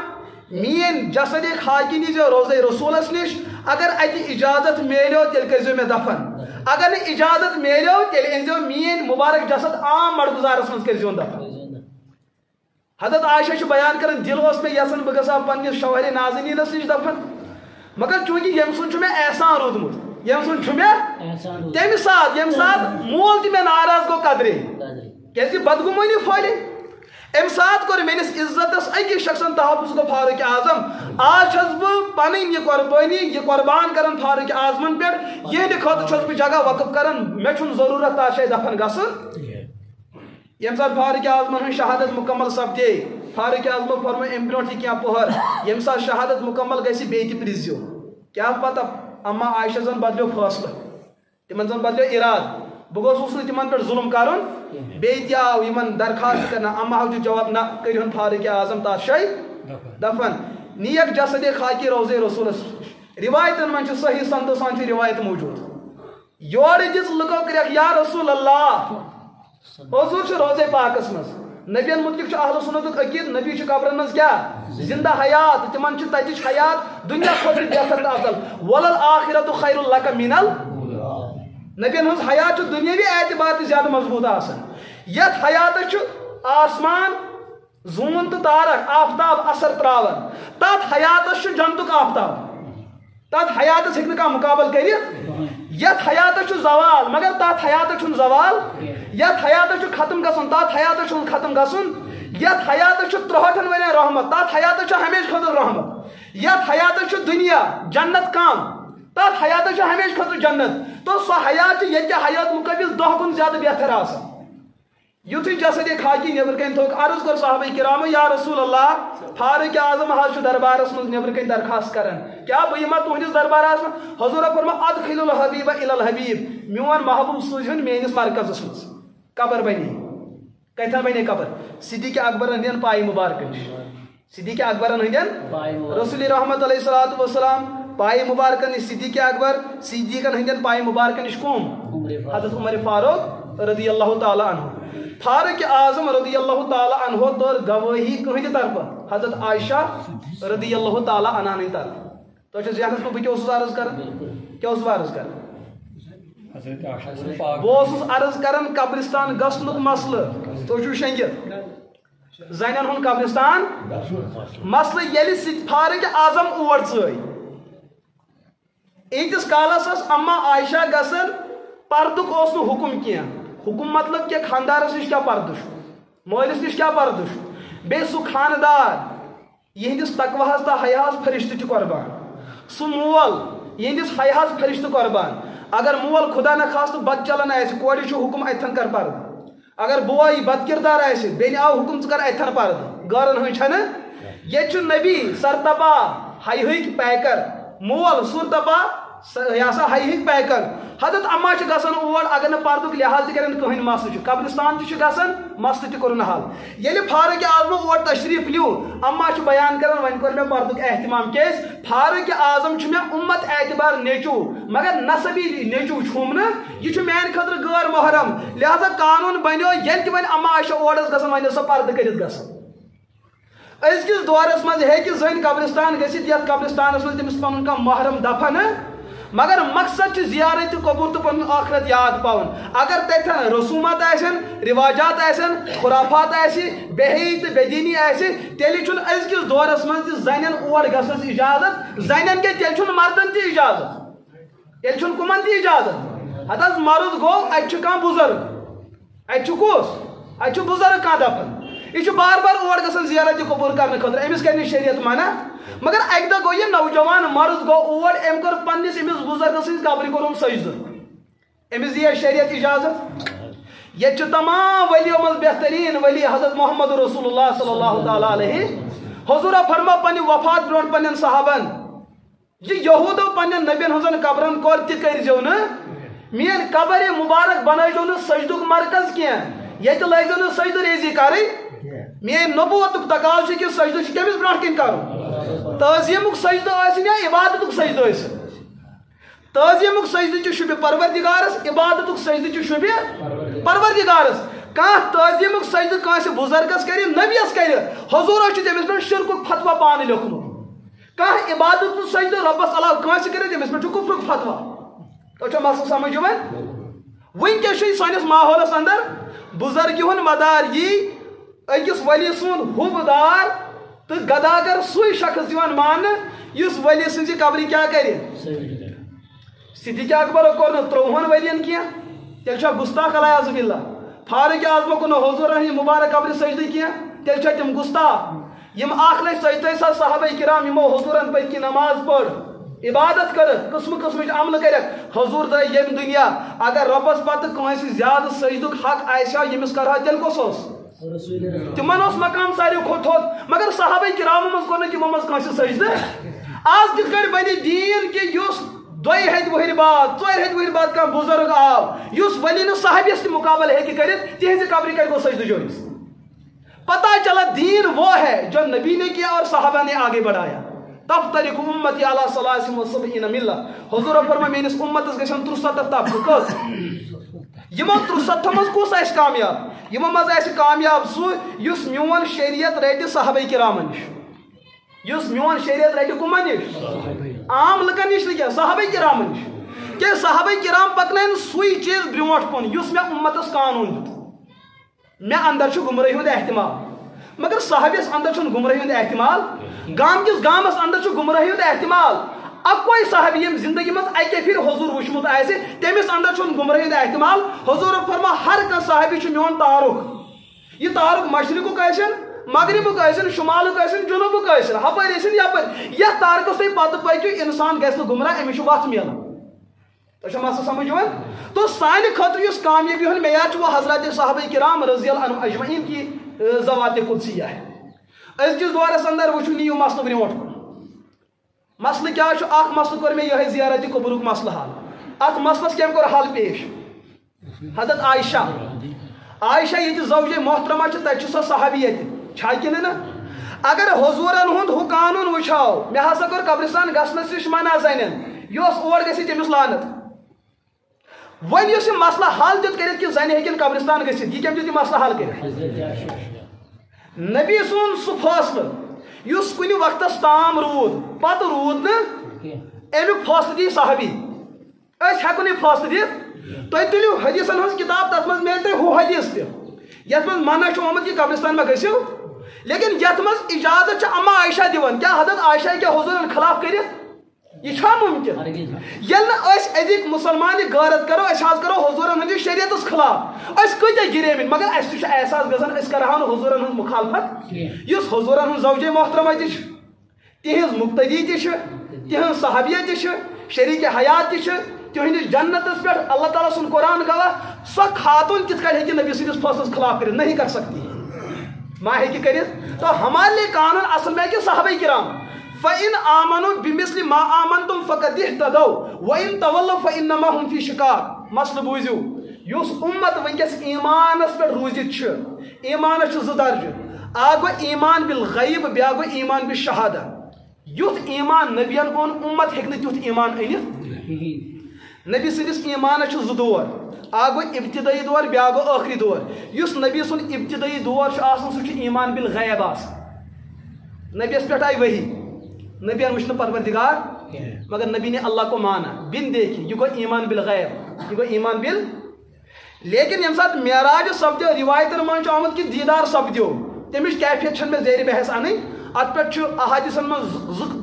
میٲنۍ جسد خاکی نیٖزیو روزے رسوٗلس نِش اگر اتہِ اجازت میلیو تیٚلہِ کٔرۍزیو مےٚ دفن اگر نہٕ اجازت میلیو تیٚلہِ أنۍزیو میٲنۍ مُبارک جسد عام مڑگُزارس منٛز کٔرۍزیون دفن حضرت عائشہ چھُ بیان کران دِل اوس مےٚ یژھان بہٕ گژھٕ ہا پننِس شوہرِ نازنیٖنس نِش دفن مگر چوٗنٛکہِ ییٚمہِ سُنٛد چھُ مےٚ احسان روٗدمُت ییٚمہِ سُنٛد چھُ مےٚ تمہِ ساتہٕ ییٚمہِ ساتہٕ مول تہِ مےٚ ناراض گوٚو قدرے کیٛازِ بدگُمٲنی پھٔہلے امہِ ساتہٕ کوٚر میٲنِس عزتس أکِس شخصن تحفظ گوٚو فاروق اعظم آز چھس بہٕ پنٕنۍ یہِ قۄربٲنی یہِ قۄربان کران فاروق اعظمن پٮ۪ٹھ یِہنٛدِ خٲطرٕ چھُس بہٕ جگہ وقف کران مےٚ چھُنہٕ ضروٗرت تتھ جایہِ دفن گژھُن ییٚمہِ ساتہٕ فاروق اعظمن ہٕنٛز شہادت مُکمل سپدے فاروق اعظمو فرموو امہِ برونٛٹھ تہِ کینٛہہ پٔہر ییٚمہِ ساتہٕ شہادت مُکمل گژھِ بیٚیہِ تہِ پرٛژھزیو کیٛاہ پتہ اما عائشہ زن بدلیو فٲصلہٕ تِمن زن بدلیو ارادٕ بہٕ گوٚژھُس نہٕ تِمن پٮ۪ٹھ ظُلم کرُن بیٚیہِ تہِ آو یِمن درخواست کرنہٕ اما دیُت جواب نہ کٔرۍہُن فاروق اعظم تتھ جایہِ دفن نیک جسد خاکی روزے رسوٗلس رِوایتن منٛز چھُ صحیح سندو سان چھِ رِوایت موٗجوٗد یورٕ دِژ لُکو کریکھ یا رسول اللہ حضوٗر چھُ روزے پاکس منٛز نبین متعلق چھُ اہل سنتُک عقیٖد نبی چھُ قبرن منٛز کیٛاہ زندہ حیات تِمن چھِ تتِچ حیات دُنیا کھۄتہٕ بہتر تہٕ افضل ولل آخرتُ خیر لک من نبین ہٕنٛز حیات چھُ دُنیٲوی اعتبار تہِ زیادٕ مضبوٗط آسان یتھ حیاتس چھُ آسمان زوٗن تہٕ تارک آفتاب اثر تراوان تتھ حیاتس چھُ جنتُک آفتاب تتھ حیاتس ہیٚکہِ نہٕ کانٛہہ مُقابل کٔرِتھ یتھ حیاتس چھُ زوال مگر تتھ حیاتس چھُنہٕ زوال یتھ حیاتس چھُ ختم گژھُن تتھ حیاتس چھُنہٕ ختم گژھُن یتھ حیاتس چھُ 63 ؤرین رحمت تتھ حیاتس چھُ ہمیشہٕ خٲطرٕ رحمت یتھ حیاتس چھُ دُنیا جنت کم تتھ حیاتس چھُ ہمیشہٕ خٲطرٕ جنت تو سو حیات یہ حیات مقابل 10 گن زیادہ بہتر آسان یتھے جسد خاکی نبر کن تھوک عرض کر صحابہ کرام یا رسول اللہ فاروق اعظم حض دربارس من نبر کن درخواست کران کیا بہ یما تہندس دربارس من حضور فرما ادخل الحبیب الی الحبیب میون محبوب سوزن میانس مرکزس من قبر بنی کتھا بنے قبر صدیق اکبر ہندین پائی مبارک صدیق اکبر ہندین رسول رحمت علیہ الصلوۃ والسلام پائی مبارک صدیق اکبر صدیقن ہندین پائی مبارک نش کوم حضرت عمر فاروق رضی اللہ تعالی عنہ فاروق اعظم رضی اللہ تعالی عنہ دور گواہی کہند طرف حضرت عائشہ رضی اللہ تعالی عنہ ہند طرف تو ذہنس میں بہ عرض کر کیا عرض کر بہت عرض کران قبرستان گھنک مسئلہ تو شنگت زنن ہن قبرستان مسئلہ یل فاروق اعظم اور ایتس کالس اما عائشہ گسن پردک اس حکم کی حکم مطلب کہ خاندارس نش کیا پردش مالس نش کیا پردش بے سو خاندار یہندس تقواہس تا حیاس فرشتہ قربان سو مول یہندس حیاس فرشتہ قربان اگر مول خدا نہ خاص بد چلان آس کوڑ حکم اتھن کر پرد اگر بوئی بد کردار آس بین آو حکم ثر اتھن پرد گارن ہن یہ نبی سرتبا ہک پیکر مول سرتبا یہ سا ہک پیکر حضرت اما گھان اور اگر پردک لحاظ تہ کران کہین مسل قبرستان گھان مسل تہ کورن حل یل فاروق اعظم اور تشریف لیو اما بیان کران ون کور میں پردک اہتمام کیس فاروق اعظم میں امت اعتبار نیچو مگر نسبی نیچو چھوم نا یہ میان خاطر غیر محرم لہذا قانون بنو یل تہ ون اما عائشہ اورس گھان ون سا پرد کرت گھان ازکس دورس مز ہیکہ زن قبرستان گھت یتھ قبرستانس مز تمس پن کم محرم دفن مگر مقصد زیارت قبول تو پن آخرت یاد پاؤن اگر تتھن رسومات آسن رواجات آسن خرافات آسی بےحی تو بے دینی آسی تیلی چھن ازکس دورس مز زنن اور گھنس اجازت زنن کے تیل چھن مردن تی اجازت تیل چھن کمن تی اجازت حد مرد گو اتھ کان بزرگ اتھ کس اتھ بزرگ کان دپن یہ بار بار اور گھن زیارت قبول کرنے خاطر امس کر شریعت منع مگر اک دہ گو یہ نوجوان مرد گو اور ام کر پنس امس بزرگ سز قبر کورم سجدہ امس دیا شریعت اجازت یہ تمام ولیو مز بہترین ولی حضرت محمد رسول اللہ صلی اللہ تعالی علیہ حضور فرما پنہ وفات برون پنن صحابن یہ یہودو پنن نبین ہزن قبرن کور تہ کرزو نا مین قبر مبارک بنائیو نا سجدک مرکز کی یہ لگزو نا سجدہ ریزی کری مین نبوت تقاض کہ سجدہ کمس برو کن کرو تعظیمک سجدہ آسن یا عبادتک سجدہ آسن تعظیمک سجدہ شبہ پروردگارس عبادتک سجدہ شبہ پروردگارس کان تعظیمک سجدہ کانس بزرگس کر نبیس کر حضور تمس پہ شرکک فتوا پان لیکھمت کان عبادت سجدہ ربس علاوہ کانس کر تمس پہ کفرک فتوا تو مسئلہ سمجھ ونکس سانس ماحولس اندر بزرگی ہند مدار یہ اکس ولی سن حب دار تو گداگر سوئی شخص دیوان مان اس ولی سن قبر کیا کرے صدیق اکبر کور نا 30 ولین کی تیل گستاخ علیہ باللہ فاروق اعظم کو حضور مبارک قبر سجدہ کی تیل تم گستاخ یم اخ لچھ 43 صحابہ کرام یمو حضورن پت کی نماز پڑھ عبادت کر قسم قسم عمل کر حضور دے یم دنیا اگر ربس پتہ کانس زیادہ سجدک حق آسیا یمس کرہا تیل کس تمن مقام ساروی کھوت تھوت مگر صحابہ کرام مز کور تمو مز کانس سجدہ آج کت کر بنی دین کہ اس 2 ہتھ وہر بعد 4 ہتھ وہر بعد کان بزرگ آو اس ولی نو صحابیس تہ مقابل ہے کہ کرت تہذ قبر کر گو سجدہ جوئز پتہ چلا دین وہ ہے جو نبی نے کیا اور صحابہ نے آگے بڑھایا تفترق امتی علی 73 ملہ حضور فرما میس امتس گھن 73 طبقہ کس یمو 73 مز کس آس کامیاب یمو مز آس کامیاب سو یس میون شریعت رٹ صحابہ کرامن نش یس میون شریعت رٹ کمن نش عام لکن نش نہ صحابہ کرامن نش کہ صحابہ کرام پکنائن سوئی چیز برونٹ کن یس میں امتس قانون دیت میں اندر چھ گمراہی ہند احتمال مگر صحابیس اندر چھ گمراہی ہند احتمال گام کس گامس اندر چھ گمراہی ہند احتمال اکوئی صحابی یم زندگی مز اکے پھر حضور وچمت آسہ تمس اندر چھ گمراہی ہند احتمال حضور فرما ہر کان صحابی چھ میون تعارف یہ تعارف مشرقک آسن مغربک آسن شمالک آسن جنوبک آسن ہپر آسن یپر یہ تعارفس تھی پتہ پکو انسان گھس نہ گمراہ امس وت ملان تو مسئلہ سمجھ تو سانہ خاطر اس کامیابی ہند معیار وہ حضرات صحابہ کرام رضی اللہ عنہم اجمعین کی ذوات قدسیہ ہے. أزکِس دورس اندر وچھو نیو مسئلہ برونٹ مسئلہ کیا اخ مسئلہ کر میں یہ زیارت قبرک مسئلہ حل ات مسئلس کم کور حل پیش حضرت عائشہ یہ زوج محترمہ تتہ سو صحابی چھا کن نا اگر حضورن ہند ہو قانون وچھاو مے ہسا کر قبرستان گژھنس نش منع زنن یس اور گژھِ تٔمِس لعنت ون اس مسئلہ حل دیت کرت کہ زنہِ ہیکن قبرستان گژھِتھ یہ کم دیت یہ مسئلہ حل کرت نبی سون سہ فاصلہ اس کن وقتس تام رود پتہ رود نا امیک فاصلہ دی صحابی اس ہیکو نہیں فاصلہ دت تھی تُلو حدیثن ہز کتاب تر مز مل تہ ہو حدیث تہ یت مز منع آمت کہ قبرستان میں گژھو لیکن یت مز اجازت اما عائشہ دِوان کیا حضرت عائشہ کیا حضورن خلاف کرت یہ چھا ممکن یل ادک مسلمان غارت کرو کرو حضورن ہندس شریعتس خلاف کتیا گرے مگر اس احساس گژھان اس کرہو حضورن ہند مخالفت اس حضورن ہند زوجہ محترمہ تہذ مقتدی تہذ صحابیہ شریک حیات تہندس جنتس پہ اللہ تعالیٰ سن قرآن گواہ سو خاتون کت کن ہیکہ نبی سندس فیصلس خلاف کرت نہیں کر سکتی ما ہیکہ کرت تو ہمارے لیے قانون اصل میں کہ صحابہ کرام فَإِنْ آمَنُوا بِمِثْلِ مَا آمَنْتُمْ فَقَدْ اهْتَدَوْا وَإِنْ تَوَلَّوْا فَإِنَّمَا هُمْ فِي شِقَاقٍ مسئلہ بوزیو یس امت ونکس ایمانس پہ روزت ایمانس زٕ درجہ اکھ گو ایمان بالغیب بیاکھ گو ایمان بالشہادہ یُتھ ایمان نبیَن اون امت ہیکہ نہٕ تیُتھ ایمان أنِتھ نبی سندس ایمانس زٕ دور اکھ گو ابتدائی دور بیاکھ گو ٲخری دور یس نبی سُنٛد ابتدائی دور چھُ آسان سُہ چھُ ایمان بالغیب آسان نبیس پٮ۪ٹھ آیہِ ؤحی نبی وچھن پروردگار مگر نبی نے اللہ کو مانا بن دیکھی یہ گو ایمان بالغیب یہ گو ایمان بال لیکن یم سات معراج سپدو روایتن من آمد کہ دیدار سپدو تمچ کیفیت میں زیر بحث ان ات پہ احادیثن من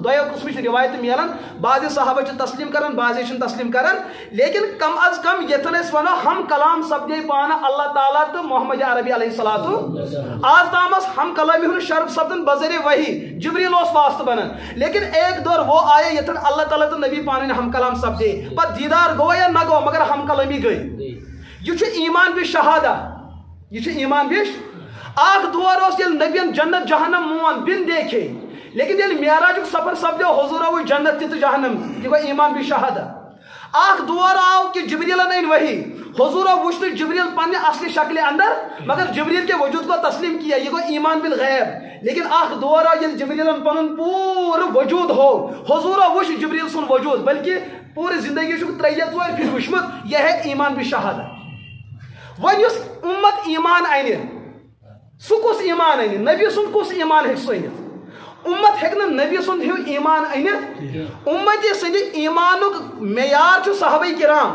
دو قسم روایت ملان بعض صحابہ تسلیم کران بعض تسلیم کران لیکن کم از کم یتن ونو ہم کلام سپدے پانا اللہ تعالیٰ تو محمد عربی علیہ الصلوۃ آج تامس ہم کلامی ہن شرف سپدن بذریعہ وحی جبریل واسطہ بنان لیکن ایک دور وہ آئے یتن اللہ تعالیٰ تو نبی پانے ہم کلام سپدے پتہ دیدار گو یا نہ گو مگر ہم کلامی گئی یہ ایمان بھی شہادہ یہ ایمان بھی آخ دور اس یل نبیان جنت جہنم مون بن دیکھے لیکن یل معراج سفر سپدو حضور وہ جنت تہ جہنم یہ گو ایمان بھی شہادہ آخ دور آو کہ جبریل ان وحی حضور وچھ جبریل پنہ اصلی شکل اندر مگر جبریل کے وجود کو تسلیم کیا یہ گو ایمان بالغیب لیکن آخ دور آو یل جبریل پن پور وجود ہو حضور وچھ جبریل سن وجود بلکہ پوری زندگی چھ 43 پھر وچھمت یہ ہے ایمان بھی شہادہ ون اس امت ایمان این سہ کس ایمان ان نبی سند کس ایمان ہیک سہ انت امت ہیک نبی سند ہیو ایمان انت امت سند ایمانک معیار صحابہ کرام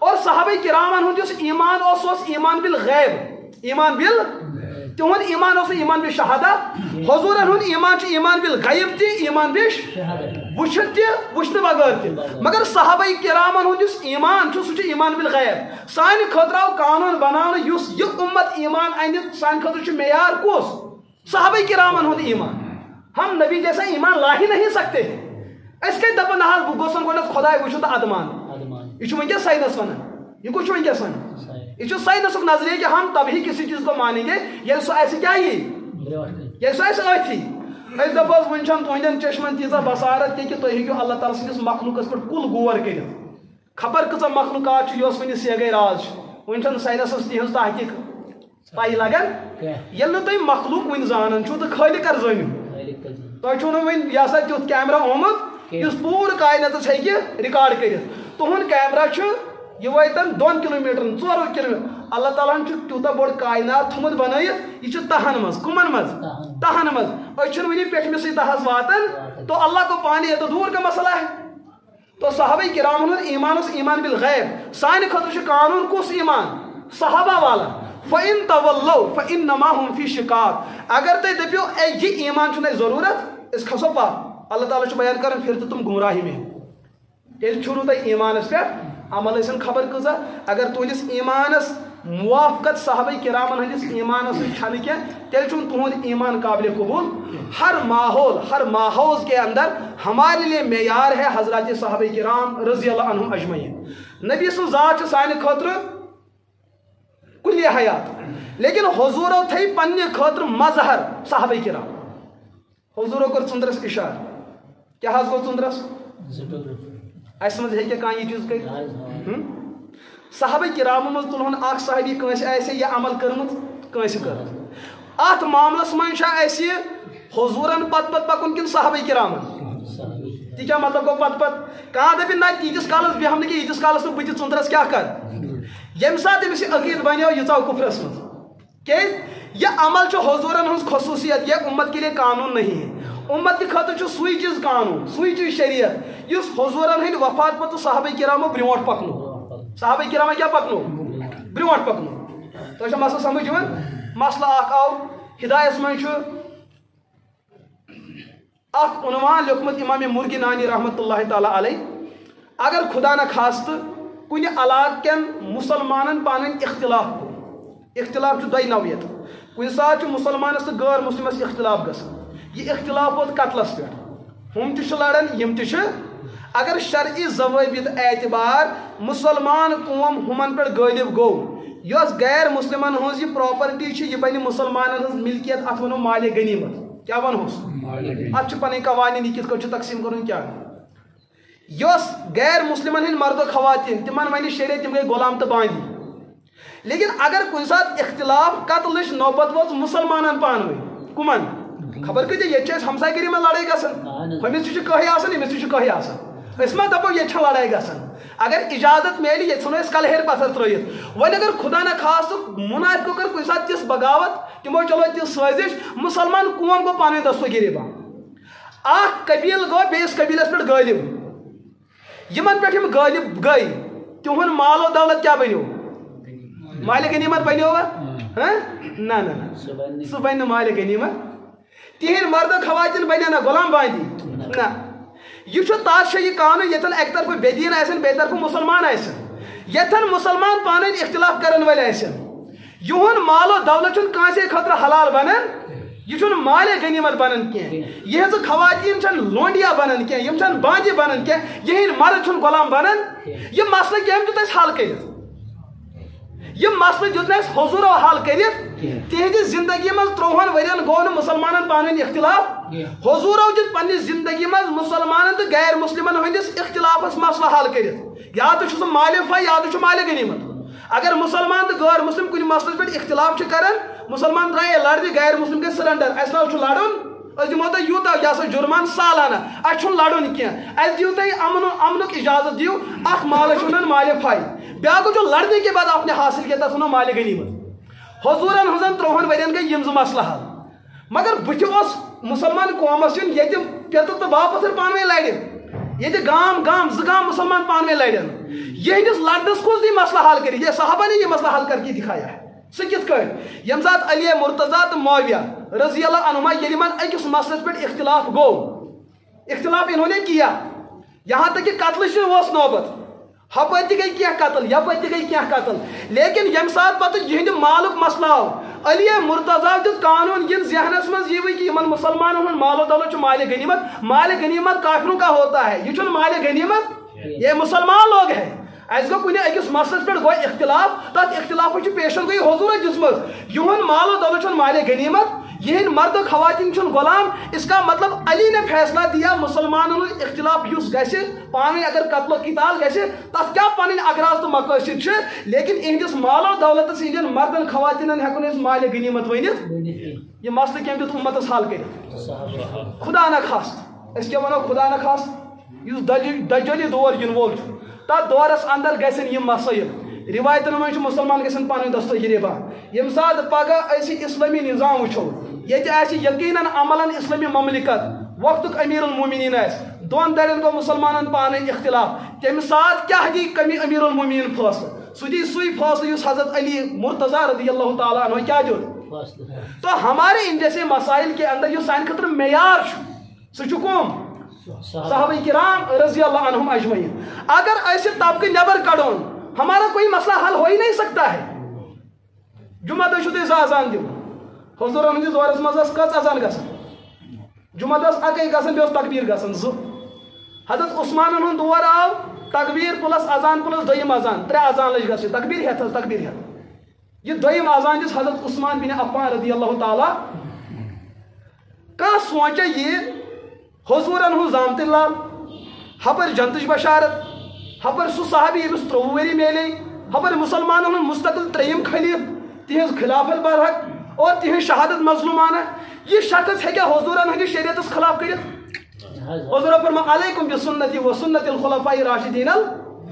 اور صحابہ کرامن ہند اس ایمان اس ایمان بالغیب ایمان بال تہد ایمان اس ایمان بالشہادہ حضورن ہند ایمان ایمان بالغیب تہ ایمان بش وچھن تہ وچھن بغیر تہ مگر صحابہ کرامن ہند اس ایمان سہ ایمان بالغیب سانہ خاطر قانون بناونہ یس یہ امت ایمان انت سانہ خاطر معیار کس صحابہ کرامن ہند ایمان ہم نبی جیسا ایمان لا ہی نہیں سکتے اس کے دپن نہ بہ گوسن گۄڈنیٚتھ خداے وچھن تہ ادمان یہ ونکس سائنس ونان یہ کچھ ونکس ونان یہ سائنسک نظریہ کہ ہم تبھی کسی چیز کو مانیں گے یل سہ ایسے کیا یہ سہ ایسے اتھی اس دپس ون چھن تہندین چشمن تیزا بصارت کہ تھی ہیکو اللہ تعالیٰ سندس مخلوقس پہ کل غور کرت خبر کۭژاہ مخلوقات یس ونس سیگے راز ون چھن سائنسس تہذ تحقیق پائی لگان یل نہ تھی مخلوق ون زانان چھو تو خالق زٲنِو تۄہہِ چھو نہٕ وۄنۍ یہ سا تیُتھ کیمرا آمُت یُس پوٗرٕ کایناتس ہیٚکہِ رِکاڈ کٔرِتھ تُہُنٛد کیمرا چھُ یہ واتن 2 کلومیٹرن 4 کلومیٹر اللہ تعالیٰ تیوتہ بوڑ کائنات تھومت بنائت یہ تہن مز کمن مز تہن مز اچھن ونی پیٹھمسے تہس واتن تو اللہ کو پانے یہ تو دور کا مسئلہ ہے تو صحابہ کرام ہن ایمان اس ایمان بالغیب سانہ خاطر قانون کس ایمان صحابہ والا فَإِن تَوَلَّوْا فَإِنَّمَا هُمْ فِي شِقَاقٍ اگر تے دپیو اے یہ ایمان چھنے ضرورت اس کھسو پا اللہ تعالیٰ چھو بیان کرن پھر تو تم گمراہی میں تیل چھوڑو تے ایمان اس پہ عمل ایسن خبر کزا اگر تہندس ایمانس موافقت صحابہ کرامن ہندس ایمان سے تیل تہد ایمان قابل قبول. ہر ماحول کے اندر ہمارے لیے معیار ہے حضرات صحابہ کرام رضی اللہ عنہم اجمعین. نبی سن ذات سانہ خاطر کلی حیات, لیکن حضورو تھے پنہ خاطر مظہر صحابہ کرام. حضورو کر ژندرس اشار, کیا حض گو ژندرس اس مز ہیکہ کانٛہہ یہ چیز کر. صحابہ کرام مز تلہن اخ صحابی کنس آسہِ یہ عمل کرمت کنس کر. ات معاملس من حضورن پت پکن کن صحابہ کرامن تی کیا مطلب گو پت کانٛہہ دپہِ نہ تیٖتِس کالس بیہم نہٕ کینٛہہ ییٖتِس کالس نہٕ بہٕ تہِ ژندرس کیٛاہ کر. ییٚمہِ ساتہٕ أمِس یہِ عقیٖد بنیو یہِ ژاو کفرس منٛز. کیٛازِ یہِ عمل چھُ حضورن ہٕنٛز خصوٗصیت, یہ امت کے لیے قانون نہیں ہے. امت کے خاطر سُے چیز قانون, سُے چیز شریعت یُس حضورن ہٕنٛدِ وفات پتہٕ صحابہ کرامو برونٛٹھ پکنو. صحابہ کرامو کیا پکنو برونٛٹھ پکنو. تۄہہِ چھا مسلہٕ سمجھ یِوان. مسلہٕ اکھ آو ہدایس منٛز چھُ اخ عنوان لیوکھمُت امام مرغی نانی رحمۃ اللہ تعالیٰ علیہ. اگر خدا نہ خاستہ کُنہِ علاقہٕ کٮ۪ن مسلمانن پانہٕ ؤنۍ اختلاف گوٚو, اختلاف چھُ دۄیہِ نوعیت. کُنہِ ساتہٕ چھُ مسلمانس تہٕ غٲر مسلمس اختلاف گژھان, یہ اختلاف ووت قتلس پٮ۪ٹھ. ہُم تہِ چھِ لڑان یِم تہِ چھِ. اگر شرعی ضوابط اعتبار مسلمان قوم ہمن پہ غالب گو, یس غیر مسلمن ہز یہ پراپرٹی یہ بنی مسلمانن ہز ملکیت, ات ونو مال غنیمت. کیا ونہوس ات پن قوانین یہ کت تقسیم کرن. کیا یس غیر مسلمن ہند مرد و خواتین تمن ون شریعت تم گئی غلام تو باندی. لیکن اگر کن سات اختلاف قتلش نوبت ووت مسلمانن پان ؤنۍ کمن خبر کتہ یہ ہمسائے گری میں لڑائی گھن, ہمس تہ کہی آسان امس تہ کہی آسان. اس ما دپو یہ لڑائی گھن, اگر اجازت میلی یہ ژھنو اس کلہر پتھر ترٲیِتھ. وۄنۍ اگر خدا نہ خاص منافقو کر کُنہِ ساتہٕ تِژھ بغاوت تمو چلو تِژھ سٲزش, مسلمان قوم گو پانہٕ ؤنۍ دستگیری بنٛد. اکھ قبیل گو بیٚیِس قبیلس پٮ۪ٹھ غٲلب, یمن پٮ۪ٹھ یِم غٲلب گٔے تِہُنٛد مال و دولت کیٛاہ بنیو, مالِ غنیمت بنیوا. نہ سُہ بنہِ نہٕ مالِ غنیمت. تہند مرد خواتین بنیا نا غلام باندی نا. یہ تاشی قانون یتن ایک طرف بے دین آسن بے طرف مسلمان آسن, یتن مسلمان پانہ اختلاف کرن ول آسن. یہن مال و دولت چھن کانسے خطر حلال بنن, یہ چھن مال غنیمت بنن کی. یہ خواتین چھن لونڈیا بنن کی, یم چھن باندی بنن کی, یہن مرد چھن غلام بنن. یہ مسئلہ کیم دیت اس حل کریت, یہ مسئلہ دیت اس حضور حل کریت. تہذ زندگی مز 30 ورین گو نا مسلمانن پانہٕ اختلاف. حضورو دیت پنہ زندگی مز مسلمانن تو غیر مسلمن ہندس اختلافس مسئلہ حل کرت. یا تو مال فا یا تو مال غنیمت. اگر مسلمان تو غیر مسلم کن مسئلس پہ اختلاف کران, مسلمان درائے لڑ غیر مسلم گئی سرنڈر, اس نہ لڑن, اس دمو تہ یوتا یہ سا جرمان سالانہ, اس لڑن کی, اس دیو تہ امنک اجازت دیو. اخ مال ونان مال فائی, بیاکھ جو لڑنے کے بعد آپ نے حاصل کیا تھا مال غنیمت. حضورن ہزن 30 ورین گئی یم مسئلہ حل. مگر بت مسلمان قومس یہ پیتر تو باپس پانوے لڑ, یہ گام زام مسلمان پانوے لڑن. یہندس لڑنس کس دی مسئلہ حل کر, یہ صحابہ نے یہ مسئلہ حل کر کے دکھایا ہے. سہ کت کر یم سات علی مرتضیٰ تو معاویہ رضی اللہ عنہما یل اکس مسئلس پہ اختلاف گو, اختلاف انہوں نے کیا, یہاں تک کہ قتل نوبت. ہپر تہ گئی کیا قتل, یپر تہ گئی کیا قتل. لیکن یم سات پتہ یہ مالک مسئلہ آو, علی مرتضیٰ دیت قانون ین ذہنس مز یہ کہ ان مسلمانوں ہند مال و دولت مال غنیمت. مال غنیمت کافروں کا ہوتا ہے, یہ مال غنیمت یہ مسلمان لوگ ہیں. اس گو کن اکس مسئلس پہ گو اختلاف, تک اختلاف پیشن گئی حضور دسمت. یہن مال و دولت مال غنیمت, یہ مرد و خواتین چھن غلام. اس کا مطلب علی نے فیصلہ دیا مسلمانوں اختلاف یس گھے پانی اگر قتل و قتال گھے تک کیا پن اغراض تو مقاصد چھ, لیکن اہندس مال و دولت ان مردن خواتین ہیکن مال غنیمت ونت. یہ مسئلہ کم دیت امتس حل کر. خدا نہ خاص اس کیا ونو خدا نہ خاص اس دجالی دور ین وول تر دورس اندر گھن یہ مسائل روایتن من مسلمان گھن پان دستگیری بان. یم سات پگہ اسلامی نظام وچو یہ یقیناً عملاً اسلامی مملکت وقت امیر المومنین دون درین گو مسلمان پانے اختلاف, تمہ سات کیا دی کمی امیر المومنین فیصلہ, سہ دی سوئی فیصلہ اس حضرت علی مرتضیٰ رضی اللہ تعالیٰ عنہ کیا جو. تو ہمارے ان جیسے مسائل کے اندر جو سان خطر معیار سہ کم صحابہ کرام رضی اللہ عنہم اجمعین. اگر ایسے طبقے نبر کڑون ہمارا کوئی مسئلہ حل ہو ہی نہیں سکتا ہے. جمعہ دہ چھو تُہۍ اذان دِوان حضورن ہٕنٛدِس دورس منٛز ٲس کٔژ اذان گژھان جمعہ دہ ٲس اَکٕے گژھان بیٚیہِ اوس تقبیٖر گژھان زٕ حضرت عثمانن ہُنٛد دور آو تقبیٖر پلس اذان پلس دوٚیِم اذان 3 اذان لٔج گژھٕنۍ تقبیٖر ہٮ۪تھ حظ تقبیٖر ہٮ۪تھ یہِ دوٚیِم اذان دِژ حضرت عثمان بن عفان رضی اللہ تعالیٰ کانٛہہ سونٛچا یہِ حضوٗرن ہُنٛد زامتٕرۍ لال ہپٲرۍ جنتٕچ بشارت ہپٲرۍ سُہ صحابی ییٚمِس 23 ؤری میلے ہپٲرۍ مُسلمانن ہُنٛد مستقل 3یم خلیٖف تِہنٛز خلافت برحق اور تِہنٛز شہادت مظلومانہ یہِ شخص ہیٚکیٛاہ حضوٗرن ہٕنٛدِس شریعتس خلاف کٔرِتھ حضور فرما علیکم بسنتی و سنت الخلفاء راشدین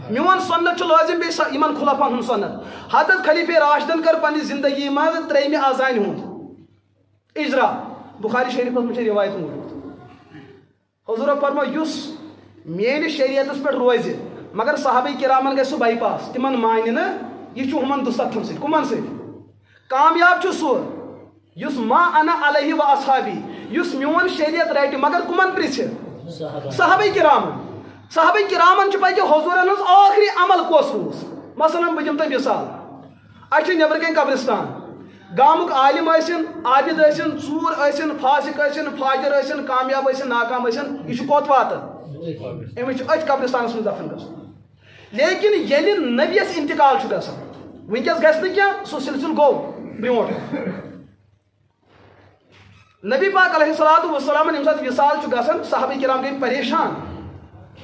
میون سنت لازم بیٚیہِ یِمن خلفاہن ہُنٛد سنت حضرت خلیفہ راشدن کٔر پننہِ زندگی منٛز 3مہِ اذانہِ ہُنٛد اجرا بخاری شریفس منٛز چھِ روایت موٗجوٗد حضور فرما یُس میٲنِس شریعتس پٮ۪ٹھ روزِ مگر صحابہ کرامن گژھِ سُہ بائی پاس تِمن مانہِ نہٕ یہِ چھُ ہُمن دُستن سۭتۍ کُمن سۭتۍ کامیاب چھُ سُہ یُس ما انا علیہ و اصحابی یُس میون شریعت رٹہِ مگر کُمن پرژھِ صحابہ کرامن چھُ پتہٕ کہِ حضوٗرن ہٕنٛز ٲخری عمل کۄس اوس مثلاً بہٕ دِمہٕ تۄہہِ مثال اَسہِ چھِ نیٚبرٕ کَنۍ قبرستان گامُک عالم ٲسِن عابد ٲسِن ژوٗر ٲسِن فاسق ٲسِن فاجر ٲسِن کامیاب ٲسِن ناکام ٲسِن یہِ چھُ کوٚت واتان أمِس چھُ أتھۍ قبرستانس منٛز دفن گژھُن لیکن ییٚلہِ نبیَس انتقال چھُ گژھان وٕنکیٚس گژھِ نہٕ کینٛہہ سُہ سلسلہٕ گوٚو برٛونٛٹھ نبی پاک علیہ الصلوۃ والسلام ییٚمہِ ساتہٕ وصال چھُ گژھان صحابہ کرام گٔے پریشان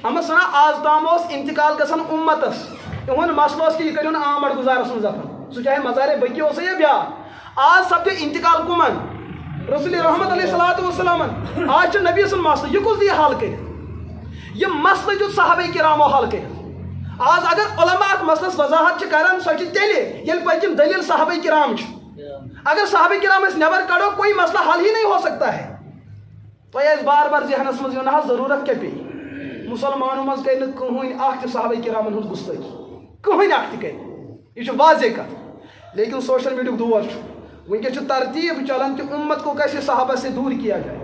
اَمہِ سنا آز تام اوس انتقال گژھان اُمتس یِہُنٛد مسلہٕ اوس کہِ یہِ کٔرِو نہٕ عام گُزارس منٛز دفن سُہ چاہے مزارے بٔکی اوسا یا بیٛاکھ آز سپدِ انتقال کُمن رسول رحمت علیہ الصلوۃ والسلامن آز چھُ نبی سُنٛد مسلہٕ یہِ کُس دی حل کٔرِتھ یہِ مسلہٕ دیُت صحابہ کرامو حل کٔرِتھ آز اگر علما اتھ مسلس وضاحت چھِ کران سۄ چھِ تیٚلہِ ییٚلہِ پٔتِم دلیل صحابہ کرام چھُ اگر صحابہ کرام أسۍ نیبر کڑو کوئی مسئلہ حل ہی نہیں ہو سکتا ہے تۄہہِ آسہِ بار بار ذہنس منٛز یُن حظ ضروٗرت کیٛاہ پیٚیہِ مُسلمانو منٛز گٔے نہٕ کٕہٕنۍ اکھ تہِ صحابہ کرامن ہٕنٛز گُستٲخی کٕہٕنۍ اکھ تہِ گٔے یہِ چھُ واضح کتھ لیکن سوشل میڈیاہُک دور چھُ وٕنکیٚس چھُ ترتیٖب چلان کہ امت کو کیسے صحابہ سے دور کیا جائے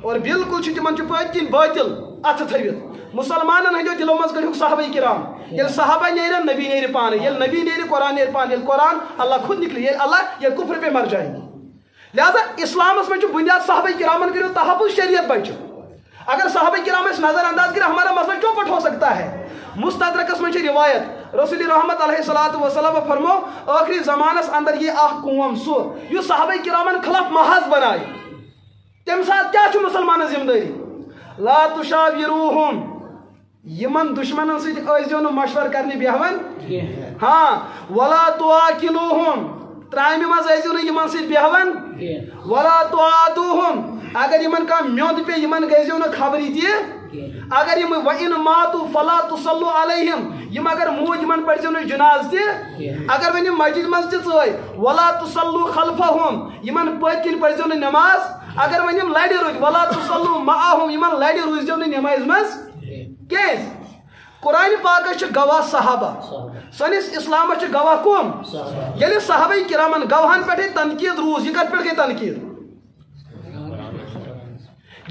اور بالکل چھُ تِمن چھُ پٔتۍ کِنۍ باطل اتھٕ تھٲوِتھ مُسلمانن ہٕنٛدیو دِلو منٛز کٔڑِکھ صحابہ کرام ییٚلہِ صحابہ نیرن نبی نیرِ پانے ییٚلہِ نبی نیرِ قرآن نیرِ پانے ییٚلہِ قرآن اللہ خود نکلے ییٚلہِ کفر پہ مر جائے لہذا اسلامس منٛز چھُ بُنیاد صحابہ کرامن کٔرِو تحفظ شریعت بچہِ اگر صحابہ کرام أسۍ نظر انداز کرے ہمارا مسئلہ چوپٹ ہو سکتا ہے مستدرکس منٛز چھِ روایت رسول رحمت علیہ الصلوۃ والسلام فرمو ٲخری زمانس اندر یی اکھ قوم سُہ یُس صحابہ کرامن خلاف محاذ بنایہِ تمہِ ساتہٕ کیٛاہ چھُ مُسلمانن ذمہٕ دٲری لا تشاوروہم یمن دشمنن سۭتۍ ٲسۍزیو نہٕ مشور کرنہِ بیہوان ہاں ولا تواکلوہم ترامہِ منٛز ٲسۍزیو نہٕ یمن سۭتۍ بیہوان ولا تعادوہم اگر یمن کانٛہہ میوٚند پیٚیہِ یمن گٔژھزیو نہٕ خبرٕے تہِ اگر یِم وَإِن ماتوٗ فلا تصلوا علیہم یِم اگر موٗدۍ یمن پٔرزیو نہٕ جناز تہِ اگر وۄنۍ یِم مسجد منٛز تہِ ژٲے ولا تصلوا خلفہم یمن پٔتۍ کِنۍ پٔرزیو نہٕ نٮ۪ماز اگر وۄنۍ یِم لرِ روٗدۍ ولا تصلوا معہم یمن لرِ روٗززیو نہٕ نٮ۪مازِ منٛز کیٛازِ قرآن پاکس چھِ گواہ صحابہ سٲنِس اسلامس چھِ گواہ کُم ییٚلہِ صحابہ کرامن گواہن پٮ۪ٹھٕے تنقیٖد روٗز یہِ کتھ پٮ۪ٹھ گٔے تنقیٖد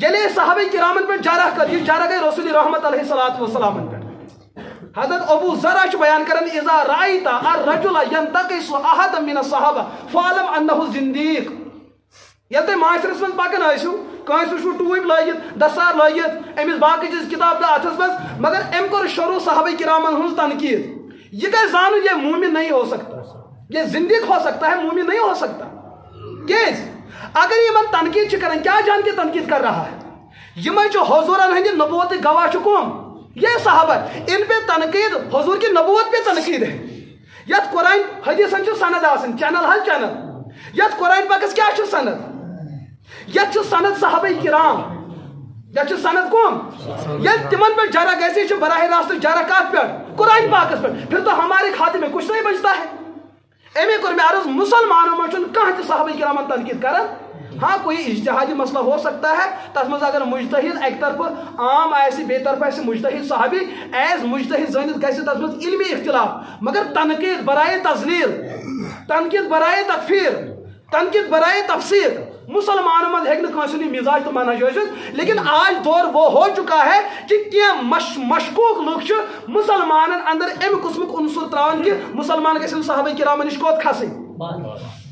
ییٚلہِ صحابہ کرامن پٮ۪ٹھ جرح کٔر یہِ جرح گٔے رسول رحمت علیہ الصلوۃ والسلامن پٮ۪ٹھ حضرت ابو ذرا چھُ بیان کران اذا رأیت الرجل ينتقص احدا من الصحابہ فاعلم انه زندیق ییٚلہِ تُہۍ معاشرس منٛز پکان ٲسِو کٲنٛسہِ وٕچھو ٹوٗپۍ لٲگِتھ دستار لٲگِتھ أمِس باقٕے چیٖز کِتاب تہٕ اَتھس منٛز مگر أمۍ کوٚر شروع صحابہ کرامن ہٕنٛز تنقیٖد یہ گژھِ زانُن یہ مومن نہیں ہو سکتا یہ زندیق ہو سکتا ہے مومن نہیں ہو سکتا کیٛازِ اگر یمن تنقیٖد چھِ کران کیا جان کے تنقیٖد کر رہا ہے یمے چھُ حضوٗرن ہٕنٛدِ نبوتٕکۍ گواہ چھُ کُم یہ صحابہ ان پہ تنقیٖد حضور کی نبوت پہ تنقیٖد ہے یتھ قرآن حدیثن چھُ سند آسان چینل حل چینل یتھ قرآن پاکس کیا چھُ سند یتھ چھُ سند صحابہ کرام یتھ چھُ سند کُم ییٚلہِ تِمن پٮ۪ٹھ جرح گژھِ یہِ چھُ براہ راست جرح کتھ پٮ۪ٹھ قرآن پاکس پٮ۪ٹھ پھر تو ہمارے کھاتے میں کچھ نہیں بچتا ہے امی کوٚر مےٚ عرض مسلمانوں منٛز چھُنہٕ کانٛہہ تہِ صحابہ کرامن تنقیٖد کران ہاں کوئی اجتہادی مسئلہ ہو سکتا ہے تس منٛز اگر مجتہد اکہِ طرفہٕ عام آسہِ بیٚیہِ طرفہٕ آسہِ مجتہد صحابی ایز مجتہد زٲنِتھ گژھِ تس منٛز علمی اختلاف مگر تنقیٖد برائے تضلیل تنقیٖد برائے تکفیر تنقیٖد برائے تفسیر مسلمانوں میں ہیٚکہِ نہٕ کٲنٛسہِ ہُنٛد مزاج تہٕ منہج ٲسِتھ لیکن آج دور وہ ہو چکا ہے کہ کینٛہہ مشکوک لُکھ چھِ مسلمانن اندر امہِ قٕسمُک عنصر تراوان کہ مسلمان گژھن صحابہ کرامن نِش کوٚت کھسٕنۍ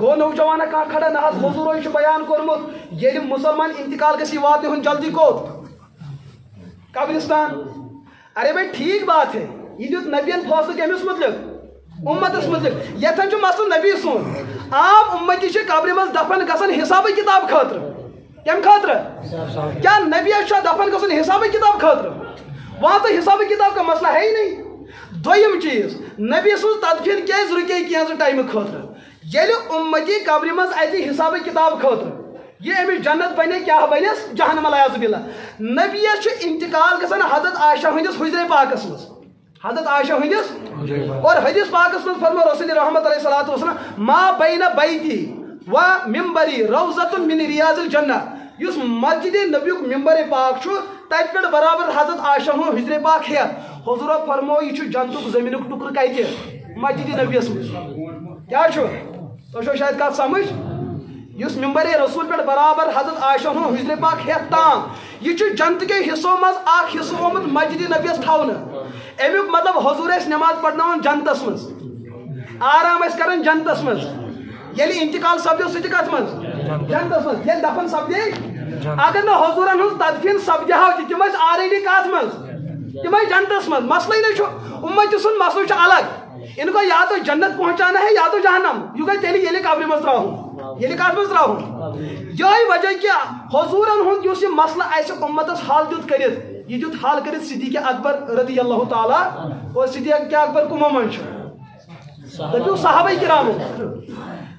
گو نوجوانہ کھانا کھڑا نہ حضور بیان کورمت یل مسلمان انتقال گی واتن جلدی کوت قبرستان. ارے بھائی ٹھیک بات ہے یہ دیت نبین فاصلہ کمس متعلق امتس متعلق یتن مسل نبی سن عام امتی قبر مز دفن گھن حساب کتاب خاطر کم خاطر کیا نبی دفن گھن حساب کتاب خاطر وہاں تو حساب کتاب کا مسئلہ ہے ہی نہیں. دویم چیز نبی سن تدفین کیاز رکے کینٛژ ٹائم خاطر یل امتی قبر مز اتہ حساب کتاب خاطر یہ امس جنت بنے کیا بنس جہنم العیاذ باللہ. نبیس انتقال گژھان حضرت عائشہ ہندس حجرے پاکس مز حضرت عائشہ ہندس اور حدیث پاکس مز فرمو رسول رحمت علیہ الصلوۃ والسلام ما بین بیتی و منبری روضۃ من ریاض الجنہ. اس مسجد نبی ممبر پاک تت پہ برابر حضرت عائشہ ہوں حجر پاک ہیت حضور فرمو یہ جنتک زمین ٹکر کتہ مسجد نبیس مز کیا تھی شاید کت سمجھ اس ممبر رسول پہ برابر حضرت عائشہ ہوں حجر پاک ہیت تام یہ جنت کے حصوں مز اخ حصہ آمت مسجد نبیس تھونے. امیک مطلب حضور نماز پڑھناون جنتس مز آرام کران جنتس مز یل انتقال سپدو سہ کت مز جنتس مز یل دفن سپدے اگر نہ حضورن ہز تدفین سپدہ تم آلریڈی کت مز تم جنتس مز. مسئلہ نہیں امت سن مسئلہ الگ ان کو یا تو جنت پہنچانا ہے یا تو جہنم. یہ گئی تیل یل قبر مز تراؤن یل کت مز تراؤن. یہ وجہ کیا حضورن ہند اس مسئلہ اس امتس حل دیت کرت یہ دیت حل کرت صدیق اکبر رضی اللہ تعالی اور صدیق اکبر کمو من دپیو صحابہ کرامو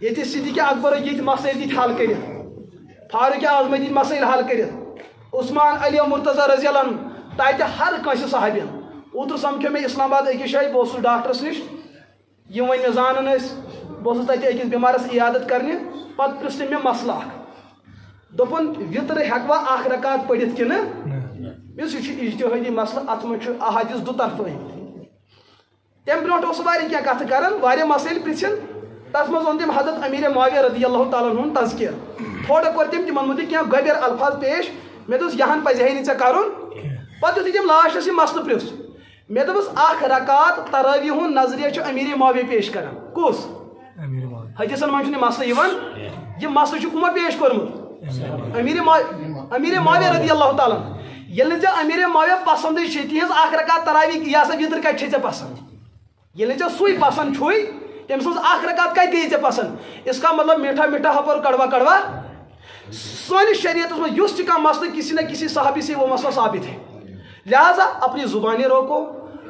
یہ صدیق اکبر یہ مسائل دیت حل کرت فاروق اعظم دیت مسائل حل کرت عثمان علی مرتضی رضی اللہ عنہ تاتہ ہر کنس صحابین. اوتر سمکھو میں اسلام آباد اکس جائے بہت ڈاکٹرس نش یہ ون میں زانن بہت تتہ اکس بیمارس عیادت کرنے پتہ پرژھ مے مسئلہ دپن وتر ہیکوا اخ رکعت پڑھت کنہ یہ اجتہادی مسئلہ ات مجھ احادیث دو طرف تم برو کیا کت کران واریاہ مسائل پرژھن تس مز اون تم حضرت امیر معاویہ رضی اللہ تعالیٰ عنہ تذکیر تھوڑا کور تم تمن متعلق کینٛہہ گبر الفاظ پیش مے دوس یہان پزِ ہے نہٕ ژےٚ کرُن پتہٕ یُتھُے تم لاسٹس یہ مسئلہ پرژھ مے دوٚپُس اکھ رکعت تراویح ہُنٛد نظریہ چھُ امیر معاویہ پیش کران کُس حدیثن منٛز چھُنہٕ یہِ مسئلہ یِوان یہِ مسئلہ چھُ کُمو پیش کوٚرمُت امیر معاویہ رضی اللہ تعالیٰ عنہ. ییٚلہِ نہٕ ژےٚ امیر معاویہ پسند چھِ تِہنٛز اکھ رکعت تراویح یہِ ہسا وِتر کتہِ چھے ژےٚ پسند ییٚلہِ نہٕ ژےٚ سُے پسند چھُے تٔمۍ سٕنٛز اکھ رکعت کتہِ گٔیے ژےٚ پسند. اس کا مطلب میٹھا میٹھا ہپر کڑوا کڑوا. سٲنِس شریعتس منٛز یُس تہِ کانٛہہ مسئلہ کسی نہ کسی صحابی سے وہ مسئلہ ثابت ہے لہذا اپنی زبانیں روکو.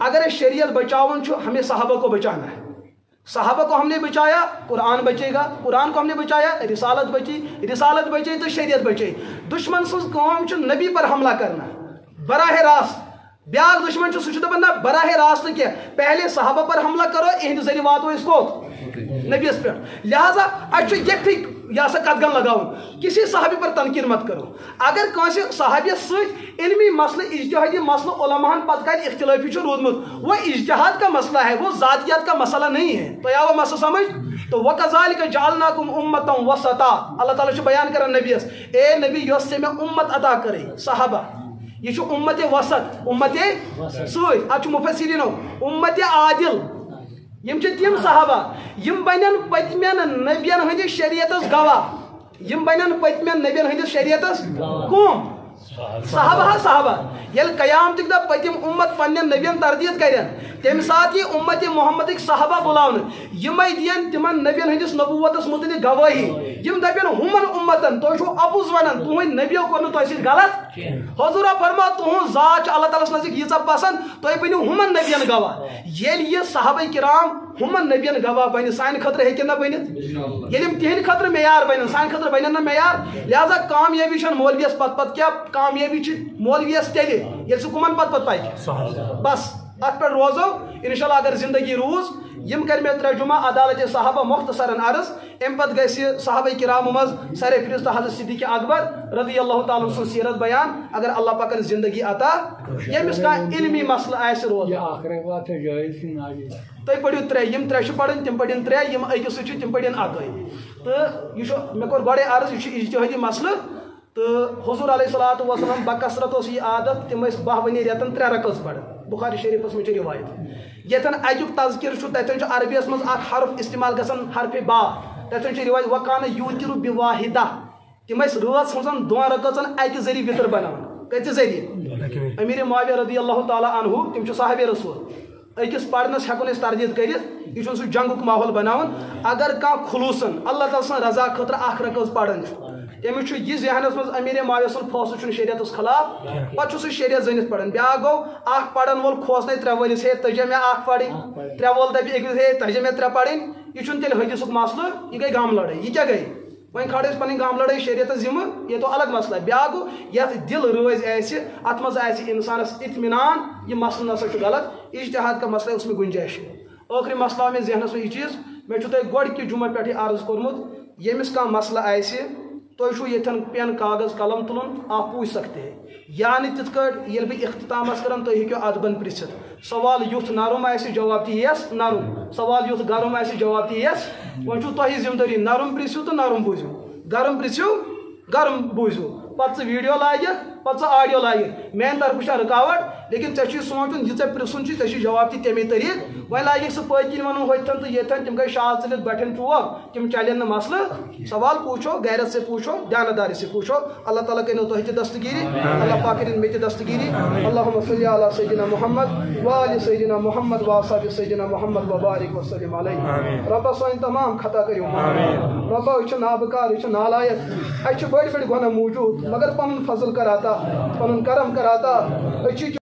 اگر شریعت بچاون چھُ ہمیں صحابہ کو بچانا ہے. صحابہ کو ہم نے بچایا قرآن بچے گا قرآن کو ہم نے بچایا رسالت بچی تو شریعت بچے. دشمن سٕنٛز کٲم چھُ نبی پر حملہ کرنا براہ راست. بیاکھ دشمن سہ دپان نہ براہ راست کیا پہلے صحابہ پر حملہ کرو اہند ذریعہ واتو اس کو نبیس پہ. لہذا اچھا یکٹھی یہ سا قدغن لگاؤن کسی صحابی پر تنقید مت کرو. اگر کانسہ صحابیس ست علمی مسئلہ اجتہادی مسئلہ علماء پتہ کتہ اختلافی رودمت وہ اجتہاد کا مسئلہ ہے وہ ذاتیات کا مسئلہ نہیں ہے. تو یا وہ مسئلہ سمجھ تو وَكَذَلِكَ جَعَلْنَاكُمْ أُمَّةً وَسَطًا. اللہ تعالیٰ بیان کران نبیس اے نبی یس سے میں امت عطا کرے صحابہ یہ امت وسط امت ست اتھ مفسرینو امت عادل یم تم صحابہ یم بنن پتمین نبین ہندس شریعتس گواہ یم بنن پتمین نبین ہندس شریعتس کم صحابہ یل قیامتک دہ پتم امت پنن نبین تردید کرن تمہ سات یہ امت محمدک صحابہ بلاون یمے دین تمن نبین ہندس نبوتس متعلق گواہی یم دپن ہمن امتن تہ چھو اپوز ونان تہند نبیو کور نہ تہ سۭتۍ غلط حضور فرما تہند ذات اللہ تعالیٰ نزدیک ییژا پسند تہ بنو ہمن نبین گواہ. یل یہ صحابہ کرام ہمن نبین گواہ بن سانہ خاطر ہیکن نہ بنت یل تہند خاطر معیار بنن سانہ خاطر بنن نہ معیار. لہذا کامیابی چھن مولویس پت کیا کامیابی چھ مولویس تیلہِ ییٚلہِ سُہ کمن پت پکہِ بس ات پہ روزو انشاءاللہ اگر زندگی روز یم کر میں ترجمہ عدالت صحابہ مختصراً عرض ام پتہ گژھِ صحابہ کرام مز سر فہرست حضرت صدیق اکبر رضی اللہ تعالیٰ سن سیرت بیان اگر اللہ پاکن زندگی عطا یمس کانٛہہ علمی مسئلہ آسہِ روز تُہۍ پٔرِو ترٛےٚ یم ترٛےٚ چھِ پرن تم پرن ترٛےٚ یم أکِس سۭتۍ چھِ تم پرن اکٲے. تہٕ یہ مےٚ کوٚر گۄڈے عرض یہ اجتہادی مسئلہ تو حضور علیہ الصلوۃ والسلام بکثرت اس یہ عادت تم 12 رتن 3 رکعت پڑھ بخاری شریفس میں روایت یتن اجک تذکر تتن عربیس مز اخ حرف استعمال گژھان حرف با تتن چھ روایت وکانہ یوتر بواحدہ تم ٲسۍ رٲژ ہٕنٛزن دۄن رکٲژن اکہِ ذٔریعہٕ وِتر بناوان کتہِ ذٔریعہٕ امیر معاویہ رضی اللہ تعالیٰ عنہ تم چھِ صاحبِ رسول أکِس پرنس ہیٚکون أسۍ تردید کٔرِتھ یہِ چھُنہٕ سُہ جنگُک ماحول بناوان اگر کانٛہہ خلوٗصن اللہ تعالیٰ سٕنٛز رضا خٲطرٕ اکھ رکٲژ پران چھُ تٔمِس چھُ یہِ ذہنس منٛز امیر معاویہ سُنٛد فٲصلہٕ چھُنہٕ شریعتس خلاف پتہٕ چھُ سُہ شریعت زٲنِتھ پران بیٛاکھ گوٚو اکھ پرن وول کھوژنٲے ترٛےٚ وٲلِس ہے تٔجے مےٚ اکھ پرٕنۍ ترٛےٚ وول دپہِ أکِس ہے تٔجے مےٚ ترٛےٚ پرٕنۍ یہِ چھُنہٕ تیٚلہِ حدیثُک مسلہٕ یہِ گٔے گام لڑٲے یہِ کیٛاہ گٔے وۄنۍ کھالو أسۍ پنٕنۍ گام لڑٲے شریعتس ذمہٕ یہِ تو الگ مسئلہ بیٛاکھ گوٚو یتھ دل روزِ آسہِ اتھ منٛز آسہِ انسانس اطمینان یہِ مسلہٕ نسا چھُ غلط اجتہاد کا مسئلہ اس میں گنجائش ہے ٲخری مسئلہ آو مےٚ ذہنس منٛز یہِ چیٖز مےٚ چھُ تۄہہِ گۄڈٕکہِ جمعہ پٮ۪ٹھٕے عرض کوٚرمُت ییٚمِس کانٛہہ مسلہٕ آسہِ تُہۍ چھُو ییٚتھٮ۪ن پٮ۪ن کاغذ قلم تُلُن آپ پوٗچھ سکتے ہیں یا نہٕ تِتھ کٲٹھۍ ییٚلہِ بہٕ اختتامس کران تُہۍ ہیٚکِو ادبن پرژھِتھ سوال یُتھ نرم آسہِ جواب تہِ یِیَس نرم سوال یُتھ گرم آسہِ جواب تہِ یِیَس وۄنۍ چھُو تۄہہِ ذمہٕ دٲری نرم پرژھِو تہٕ نرم بوٗزِو گرم پرژھِو گرم بوٗزِو پتہٕ ژٕ ویٖڈیو لاگکھ پتہٕ ژٕ آڈیو لاگکھ میانہِ طرفہٕ چھےٚ رُکاوٹ لیکن ژےٚ چھُے سونٛچُن یہِ ژےٚ پرژھُن چھُے ژےٚ چھُے جواب تہِ تَمے طریٖقہٕ وۄنۍ لاگکھ ژٕ پٔتۍ کِنۍ وَنُن ہوٚتھٮ۪ن تہٕ ییٚتھٮ۪ن تِم گٔے شال ژٔلِتھ بٹھٮ۪ن ٹوپ تِم چلن نہٕ مسلہٕ سوال پوٗچھو غیرت سے پوٗچھو دیانتداری سے پوٗچھو اللہ تعالیٰ کٔرِنو تۄہہِ تہِ دستگیٖری اللہ پاک کٔرِنۍ مےٚ تہِ دستگیٖری اللہُمہ صلی علی سیدنا محمد وآل سیدنا محمد وآصحاب سیدنا محمد وبارک وسلم علیہ رۄبا سٲنۍ تمام خطا کٔرِو معاف رۄبا أسۍ چھِ نابکار أسۍ چھِ نالایق اَسہِ چھِ بٔڑۍ بٔڑۍ گۄناہ موٗجوٗد مگر پنُن فضل کر عطا پنُن کرم کر عطا أسۍ چھِ